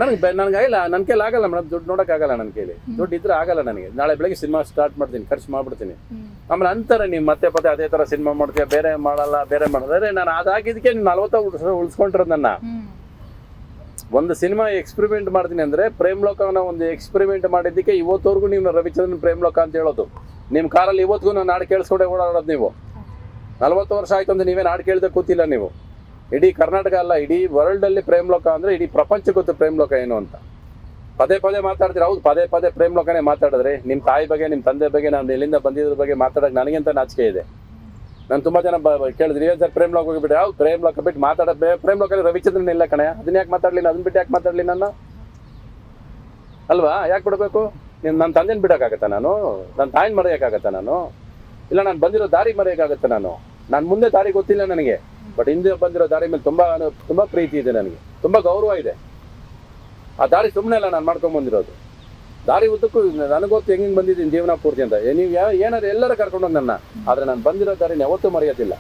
ನನಗಾಗಿಲ್ಲ, ನನ್ನ ಕೈಲಿ ಆಗಲ್ಲ ಮೇಡಮ್, ದುಡ್ಡು ನೋಡೋಕ್ಕಾಗಲ್ಲ ನನ್ನ ಕೈಲಿ. ದುಡ್ಡು ಇದ್ರೆ ಆಗಲ್ಲ ನನಗೆ. ನಾಳೆ ಬೆಳಗ್ಗೆ ಸಿನಿಮಾ ಸ್ಟಾರ್ಟ್ ಮಾಡ್ತೀನಿ, ಖರ್ಚು ಮಾಡ್ಬಿಡ್ತೀನಿ. ಆಮೇಲೆ ಅಂತಾರೆ ನೀವು ಮತ್ತೆ ಅದೇ ಥರ ಸಿನಿಮಾ ಮಾಡ್ತೀಯ, ಬೇರೆ ಮಾಡೋದ್ರೆ ನಾನು ಅದಾಗಿದ್ದಕ್ಕೆ 40 ವರ್ಷ ಉಳಿಸ್ಕೊಂಡಿರೋದು. ನನ್ನ ಒಂದು ಸಿನಿಮಾ ಎಕ್ಸ್ಪೆರಿಮೆಂಟ್ ಮಾಡ್ತೀನಿ ಅಂದರೆ, ಪ್ರೇಮ್ ಲೋಕನ ಒಂದು ಎಕ್ಸ್ಪೆರಿಮೆಂಟ್ ಮಾಡಿದ್ದಕ್ಕೆ ಇವತ್ತವರೆಗೂ ನೀವು ರವಿಚಂದ್ರನ್ ಪ್ರೇಮ್ ಲೋಕ ಅಂತ ಹೇಳೋದು. ನಿಮ್ಮ ಕಾರಲ್ಲಿ ಇವತ್ತಿಗೂ ನಾನು ಹಾಡು ಕೇಳಿಸ್ಕೊಂಡೆ ಓಡಾಡೋದು. ನೀವು 40 ವರ್ಷ ಆಯ್ತು ಅಂತ ನೀವೇನು ಹಾಡು ಕೇಳಿದೆ ಕೂತಿಲ್ಲ ನೀವು. ಇಡೀ ಕರ್ನಾಟಕ ಅಲ್ಲ, ಇಡೀ ವರ್ಲ್ಡಲ್ಲಿ ಪ್ರೇಮ್ ಲೋಕ ಅಂದರೆ ಇಡೀ ಪ್ರಪಂಚಕ್ಕೆ ಗೊತ್ತು ಪ್ರೇಮ್ ಲೋಕ ಏನು ಅಂತ. ಪದೇ ಮಾತಾಡ್ತೀರಿ. ಹೌದು, ಪದೇ ಪ್ರೇಮ್ ಲೋಕನೇ ಮಾತಾಡಿದ್ರಿ. ನಿಮ್ಮ ತಾಯಿ ಬಗ್ಗೆ, ನಿಮ್ಮ ತಂದೆ ಬಗ್ಗೆ, ನಾನು ಎಲ್ಲಿಂದ ಬಂದಿದ್ರ ಬಗ್ಗೆ ಮಾತಾಡೋಕೆ ನನಗೆಂತ ನಾಚಿಕೆ ಇದೆ. ನಾನು ತುಂಬ ಜನ ಕೇಳಿದ್ರಿ, ಏನು ಸರ್ ಪ್ರೇಮ್ ಲೋಕ ಹೋಗಿಬಿಟ್ಟು, ಯಾವ ಪ್ರೇಮ್ ಲೋಕ ಬಿಟ್ಟು ಪ್ರೇಮ್ ಲೋಕಲ್ಲಿ ರವಿಚಂದ್ರನ್ ಇಲ್ಲ ಕಣೆ, ಅದನ್ನ ಯಾಕೆ ಮಾತಾಡಲಿ, ಅದನ್ನ ಬಿಟ್ಟು ಯಾಕೆ ಮಾತಾಡಲಿ ನಾನು ಅಲ್ವಾ? ಯಾಕೆ ಬಿಡಬೇಕು? ನನ್ನ ತಂದೆನ ಬಿಡೋಕ್ಕಾಗತ್ತಾ ನಾನು? ನನ್ನ ತಾಯಿನ ಮರೆಯೋಕ್ಕಾಗತ್ತಾ ನಾನು? ಇಲ್ಲ ನಾನು ಬಂದಿರೋ ದಾರಿ ಮರೆಯೋಕ್ಕಾಗತ್ತೆ ನಾನು ಮುಂದೆ ದಾರಿ ಗೊತ್ತಿಲ್ಲ ನನಗೆ, ಬಟ್ ಹಿಂದೆ ಬಂದಿರೋ ದಾರಿ ಮೇಲೆ ತುಂಬ ಪ್ರೀತಿ ಇದೆ ನನಗೆ, ತುಂಬ ಗೌರವ ಇದೆ. ಆ ದಾರಿ ಸುಮ್ಮನೆ ಅಲ್ಲ ನಾನು ಮಾಡ್ಕೊಂಬಂದಿರೋದು. ದಾರಿ ಉದ್ದಕ್ಕೂ ನನಗೊತ್ತು ಹೆಂಗೆ ಬಂದಿದ್ದೀನಿ ಜೀವನ ಪೂರ್ತಿ ಅಂತ. ನೀವು ಏನಾದ್ರು ಎಲ್ಲರೂ ಕರ್ಕೊಂಡೋಗಿ ನನ್ನ, ಆದರೆ ನಾನು ಬಂದಿರೋ ದಾರಿನ ಯಾವತ್ತೂ ಮರೆಯೋದಿಲ್ಲ.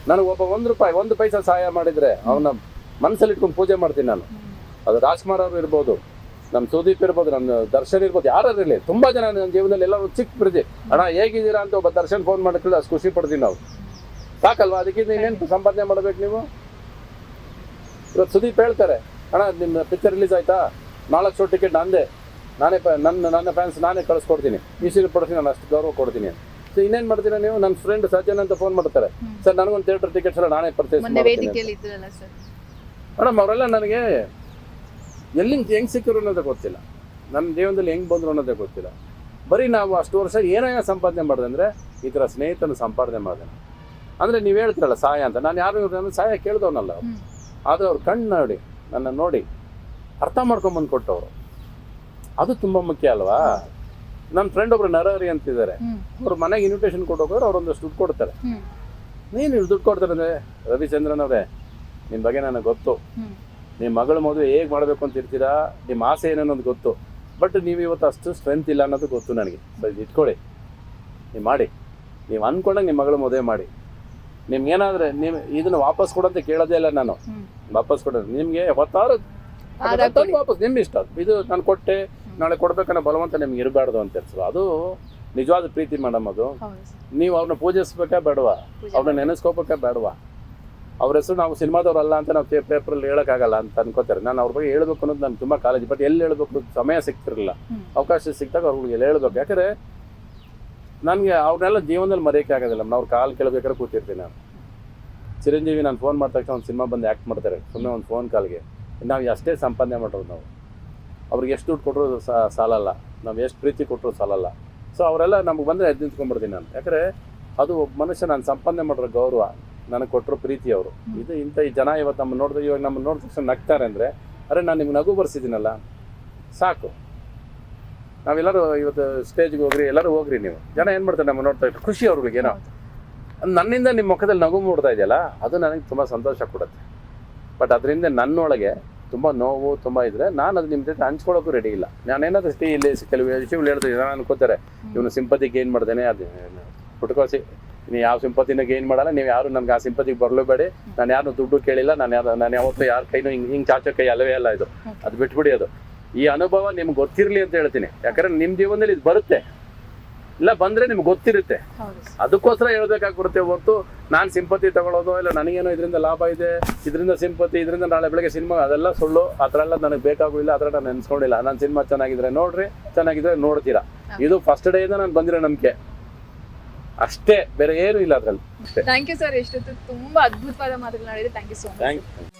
ನನಗೆ ಒಬ್ಬ 1 ರೂಪಾಯಿ 1 ಪೈಸಾ ಸಹಾಯ ಮಾಡಿದರೆ ಅವನ ಮನಸ್ಸಲ್ಲಿ ಇಟ್ಕೊಂಡು ಪೂಜೆ ಮಾಡ್ತೀನಿ ನಾನು. ಅದು ರಾಜ್ಕುಮಾರ್ ಅವರು ಇರ್ಬೋದು, ನಮ್ಮ ಸುದೀಪ್ ಇರ್ಬೋದು, ನಮ್ಮ ದರ್ಶನ್ ಇರ್ಬೋದು, ಯಾರು ಇರಲಿ. ತುಂಬ ಜನ ನನ್ನ ಜೀವನದಲ್ಲಿ ಎಲ್ಲರೂ ಚಿಕ್ಕ ಪ್ರೀತಿ, ಅಣ್ಣ ಹೇಗಿದ್ದೀರಾ ಅಂತ ಒಬ್ಬ ದರ್ಶನ್ ಫೋನ್ ಮಾಡೋಕ್ಕಿಲ್ಲ, ಅಷ್ಟು ಖುಷಿ ಪಡ್ತೀವಿ ನಾವು. ಸಾಕಲ್ವಾ? ಅದಕ್ಕಿಂತ ಇನ್ನೇನು ಸಂಪಾದನೆ ಮಾಡಬೇಕು ನೀವು? ಇವತ್ತು ಸುದೀಪ್ ಹೇಳ್ತಾರೆ, ಅಣ್ಣ ನಿಮ್ಮ ಪಿಕ್ಚರ್ ರಿಲೀಸ್ ಆಯ್ತಾ, 4 ಶೋ ಟಿಕೆಟ್ ನನ್ನ ಫ್ಯಾನ್ಸ್ ನಾನೇ ಕಳಿಸ್ಕೊಡ್ತೀನಿ, ಈಸಿಲಿ ಕೊಡ್ತೀನಿ, ನಾನು ಅಷ್ಟು ಗೌರವ ಕೊಡ್ತೀನಿ. ಸೊ ಇನ್ನೇನು ಮಾಡ್ತೀರಾ ನೀವು? ನನ್ನ ಫ್ರೆಂಡ್ ಸಜ್ಜನ್ ಅಂತ ಫೋನ್ ಮಾಡ್ತಾರೆ, ಸರ್ ನನಗೊಂದು ಥಿಯೇಟರ್ ಟಿಕೆಟ್ಸ್ ಎಲ್ಲ ನಾನೇ ಪರ್ಚೇಸ್ ಮಾಡ್ತೀನಿ. ಮೇಡಮ್ ಅವರೆಲ್ಲ ನನಗೆ ಎಲ್ಲಿಂದ ಹೆಂಗೆ ಸಿಕ್ಕಿರು ಅನ್ನೋದೇ ಗೊತ್ತಿಲ್ಲ, ನನ್ನ ಜೀವನದಲ್ಲಿ ಹೆಂಗೆ ಬಂದರು ಅನ್ನೋದೇ ಗೊತ್ತಿಲ್ಲ. ಬರೀ ನಾವು ಅಷ್ಟು ವರ್ಷ ಏನೇನೋ ಸಂಪಾದನೆ ಮಾಡಿದೆ ಅಂದರೆ ಈ ಥರ ಸ್ನೇಹಿತನ ಸಂಪಾದನೆ ಮಾಡಿದೆ. ಅಂದರೆ ನೀವು ಹೇಳ್ತೀರಲ್ಲ ಸಹಾಯ ಅಂತ, ನಾನು ಯಾರು ಸಹಾಯ ಕೇಳಿದವನಲ್ಲ, ಆದರೆ ಅವ್ರು ಕಣ್ಣು ನೋಡಿ ನನ್ನ ನೋಡಿ ಅರ್ಥ ಮಾಡ್ಕೊಂಬಂದು ಕೊಟ್ಟವರು, ಅದು ತುಂಬ ಮುಖ್ಯ ಅಲ್ವಾ? ನನ್ನ ಫ್ರೆಂಡ್ ಒಬ್ರು ನರಹರಿ ಅಂತಿದ್ದಾರೆ, ಅವ್ರ ಮನೆಗೆ ಇನ್ವಿಟೇಷನ್ ಕೊಟ್ಟು ಹೋಗೋರು, ಅವ್ರು ಒಂದಷ್ಟು ದುಡ್ಡು ಕೊಡ್ತಾರೆ. ನೀನು ದುಡ್ಡು ಕೊಡ್ತಾರೆ ಅಂದರೆ, ರವಿಚಂದ್ರನ್ ಅವರೇ ನಿಮ್ಮ ಬಗ್ಗೆ ನನಗೆ ಗೊತ್ತು, ನಿಮ್ಮ ಮಗಳ ಮದುವೆ ಹೇಗೆ ಮಾಡಬೇಕು ಅಂತ ಇರ್ತೀರಾ, ನಿಮ್ಮ ಆಸೆ ಏನನ್ನೋದು ಗೊತ್ತು, ಬಟ್ ನೀವು ಇವತ್ತು ಅಷ್ಟು ಸ್ಟ್ರೆಂತ್ ಇಲ್ಲ ಅನ್ನೋದು ಗೊತ್ತು ನನಗೆ. ಸರಿ ಇಟ್ಕೊಳ್ಳಿ, ನೀವು ಮಾಡಿ, ನೀವು ಅಂದ್ಕೊಂಡಾಗ ನಿಮ್ಮ ಮಗಳ ಮದುವೆ ಮಾಡಿ. ನಿಮ್ಗೇನಾದ್ರೆ ನೀವು ಇದನ್ನು ವಾಪಸ್ ಕೊಡಂತ ಕೇಳೋದೇ ಇಲ್ಲ ನಾನು, ವಾಪಸ್ ಕೊಡೋದು ನಿಮಗೆ ಹೊತ್ತಾರು ವಾಪಸ್ ನಿಮ್ಮ ಇಷ್ಟ. ಇದು ನಾನು ಕೊಟ್ಟೆ, ನಾಳೆ ಕೊಡ್ಬೇಕನ್ನೋ ಬಲವಂತ ನಿಮ್ಗೆ ಇರಬಾರ್ದು ಅಂತ ಅನ್ಸಲ್ಲ. ಅದು ನಿಜವಾದ ಪ್ರೀತಿ ಮೇಡಮ್. ಅದು ನೀವು ಅವ್ರನ್ನ ಪೂಜಿಸ್ಬೇಕಾ ಬೇಡವಾ, ಅವ್ರನ್ನ ನೆನೆಸ್ಕೋಬೇಕಾ ಬೇಡವಾ? ಅವ್ರ ಹೆಸರು ನಾವು ಸಿನಿಮಾದವ್ರಲ್ಲ ಅಂತ ನಾವು ಪೇಪರಲ್ಲಿ ಹೇಳೋಕ್ಕಾಗಲ್ಲ ಅಂತ ಅನ್ಕೋತಾರೆ. ನಾನು ಅವ್ರ ಬಗ್ಗೆ ಹೇಳ್ಬೇಕು ಅನ್ನೋದು ನಾನು ತುಂಬ ಕಾಲೇಜ್, ಬಟ್ ಎಲ್ಲಿ ಹೇಳ್ಬೇಕು ಸಮಯ ಸಿಗ್ತಿರಲಿಲ್ಲ, ಅವಕಾಶ ಸಿಕ್ತಾಗ ಅವ್ರಿಗೆ ಎಲ್ಲಿ ಹೇಳ್ಬೇಕು. ಯಾಕಂದರೆ ನನಗೆ ಅವ್ರನ್ನೆಲ್ಲ ಜೀವನದಲ್ಲಿ ಮರೆಯೋಕ್ಕೆ ಆಗೋದಿಲ್ಲ. ಅವ್ರ ಕಾಲು ಕೇಳಬೇಕಾದ್ರೆ ಕೂತಿರ್ತೀನಿ ನಾನು. ಚಿರಂಜೀವಿ ನಾನು ಫೋನ್ ಮಾಡಿದ ತಕ್ಷಣ ಒಂದು ಸಿನಿಮಾ ಬಂದು ಆ್ಯಕ್ಟ್ ಮಾಡ್ತಾರೆ, ಸುಮ್ಮನೆ ಒಂದು ಫೋನ್ ಕಾಲ್ಗೆ. ನಾವು ಅಷ್ಟೇ ಸಂಪಾದನೆ ಮಾಡೋದು ನಾವು. ಅವ್ರಿಗೆ ಎಷ್ಟು ದುಡ್ಡು ಕೊಟ್ಟರು ಸಾಲಲ್ಲ, ನಾವು ಎಷ್ಟು ಪ್ರೀತಿ ಕೊಟ್ಟರು ಸಾಲಲ್ಲ. ಸೊ ಅವರೆಲ್ಲ ನಮ್ಗೆ ಬಂದರೆ ಎದ್ದು ನಿಂತ್ಕೊಂಡ್ಬಿಡ್ತೀನಿ ನಾನು. ಯಾಕಂದರೆ ಅದು ಒಬ್ಬ ಮನುಷ್ಯ ನಾನು ಸಂಪಾದನೆ ಮಾಡಿರೋ ಗೌರವ, ನನಗೆ ಕೊಟ್ಟರು ಪ್ರೀತಿ ಅವರು. ಇದು ಇಂಥ ಈ ಜನ ಇವತ್ತು ನಮ್ಮನ್ನು ನೋಡಿದ್ರೆ, ಇವಾಗ ನಮ್ಮನ್ನು ನೋಡಿದ ತಕ್ಷಣ ನಗ್ತಾರೆ ಅಂದರೆ, ಅರೆ ನಾನು ನಿಮ್ಗೆ ನಗು ಬರ್ಸಿದ್ದೀನಲ್ಲ ಸಾಕು. ನಾವೆಲ್ಲರೂ ಇವತ್ತು ಸ್ಟೇಜ್ಗೆ ಹೋಗ್ರಿ, ಎಲ್ಲರೂ ಹೋಗ್ರಿ, ನೀವು ಜನ ಏನು ಮಾಡ್ತಾರೆ ನಮ್ಮ ನೋಡ್ತಾ ಇಟ್ಟು ಖುಷಿ ಅವ್ರಿಗೆ ಏನೋ. ನನ್ನಿಂದ ನಿಮ್ಮ ಮುಖದಲ್ಲಿ ನಗು ಮೂಡ್ತಾ ಇದೆಯಲ್ಲ, ಅದು ನನಗೆ ತುಂಬ ಸಂತೋಷ ಕೊಡುತ್ತೆ. ಬಟ್ ಅದರಿಂದ ನನ್ನೊಳಗೆ ತುಂಬ ನೋವು ತುಂಬ ಇದ್ದರೆ ನಾನು ಅದು ನಿಮ್ಮ ಜೊತೆ ಹಂಚ್ಕೊಳ್ಳೋಕ್ಕೂ ರೆಡಿ ಇಲ್ಲ. ನಾನೇನಾದರೂ ಇಲ್ಲಿ ಕೆಲವು ವಿಷಯಗಳು ಹೇಳ್ತೀನಿ, ನಾನು ಅನ್ಕೋತಾರೆ ಇವನು ಸಿಂಪತಿ ಗೇನ್ ಮಾಡ್ದೇನೆ, ಅದು ಪುಟ್ಕೋಸಿ ನೀವು ಯಾವ ಸಿಂಪತಿನ ಗೇನ್ ಮಾಡಲ್ಲ, ನೀವು ಯಾರು ನನಗೆ ಆ ಸಿಂಪತಿಗೆ ಬರಲೇಬೇಡಿ, ನಾನು ಯಾರು ದುಡ್ಡು ಕೇಳಿಲ್ಲ, ನಾನು ಯಾವತ್ತೂ ಯಾರ ಕೈನೂ ಹಿಂಗೆ ಚಾಚೋ ಕೈ ಅಲ್ಲವೇ ಅಲ್ಲ. ಅದು ಬಿಟ್ಬಿಡಿ. ಅದು ಈ ಅನುಭವ ನಿಮ್ಗೆ ಗೊತ್ತಿರಲಿ ಅಂತ ಹೇಳ್ತೀನಿ. ಯಾಕಂದರೆ ನಿಮ್ಮ ಜೀವನದಲ್ಲಿ ಇದು ಬರುತ್ತೆ, ಇಲ್ಲ ಬಂದರೆ ನಿಮ್ಗೆ ಗೊತ್ತಿರುತ್ತೆ. ಅದಕ್ಕೋಸ್ಕರ ಹೇಳ್ಬೇಕಾಗ್ಬಿಡುತ್ತೆ ಹೊರತು ನಾನು ಸಿಂಪತಿ ತಗೊಳ್ಳೋದು ಇಲ್ಲ ನನಗೇನೋ ಇದರಿಂದ ಲಾಭ ಇದೆ, ಇದರಿಂದ ಸಿಂಪತಿ, ಇದರಿಂದ ನಾಳೆ ಬೆಳಗ್ಗೆ ಸಿನಿಮಾ, ಅದೆಲ್ಲ ಸುಳ್ಳು. ಆ ಥರ ಎಲ್ಲ ನನಗೆ ಬೇಕಾಗಿಲ್ಲ, ಆ ಥರ ನಾನು ನೆನೆಸ್ಕೊಂಡಿಲ್ಲ. ನಾನು ಸಿನಿಮಾ ಚೆನ್ನಾಗಿದ್ರೆ ನೋಡ್ರಿ, ಚೆನ್ನಾಗಿದ್ರೆ ನೋಡ್ತೀರಾ. ಇದು ಫಸ್ಟ್ ಡೇಯಿಂದ ನಾನು ಬಂದಿರೋ ನಂಬಿಕೆ ಅಷ್ಟೇ, ಬೇರೆ ಏನೂ ಇಲ್ಲ ಅದರಲ್ಲಿ. Thank you sir. ಎಷ್ಟೊತ್ತು ತುಂಬಾ ಅದ್ಭುತವಾದ ಮಾತುಗಳನ್ನ ಹೇಳಿದ್ರೆ. Thank you so much. Thank you.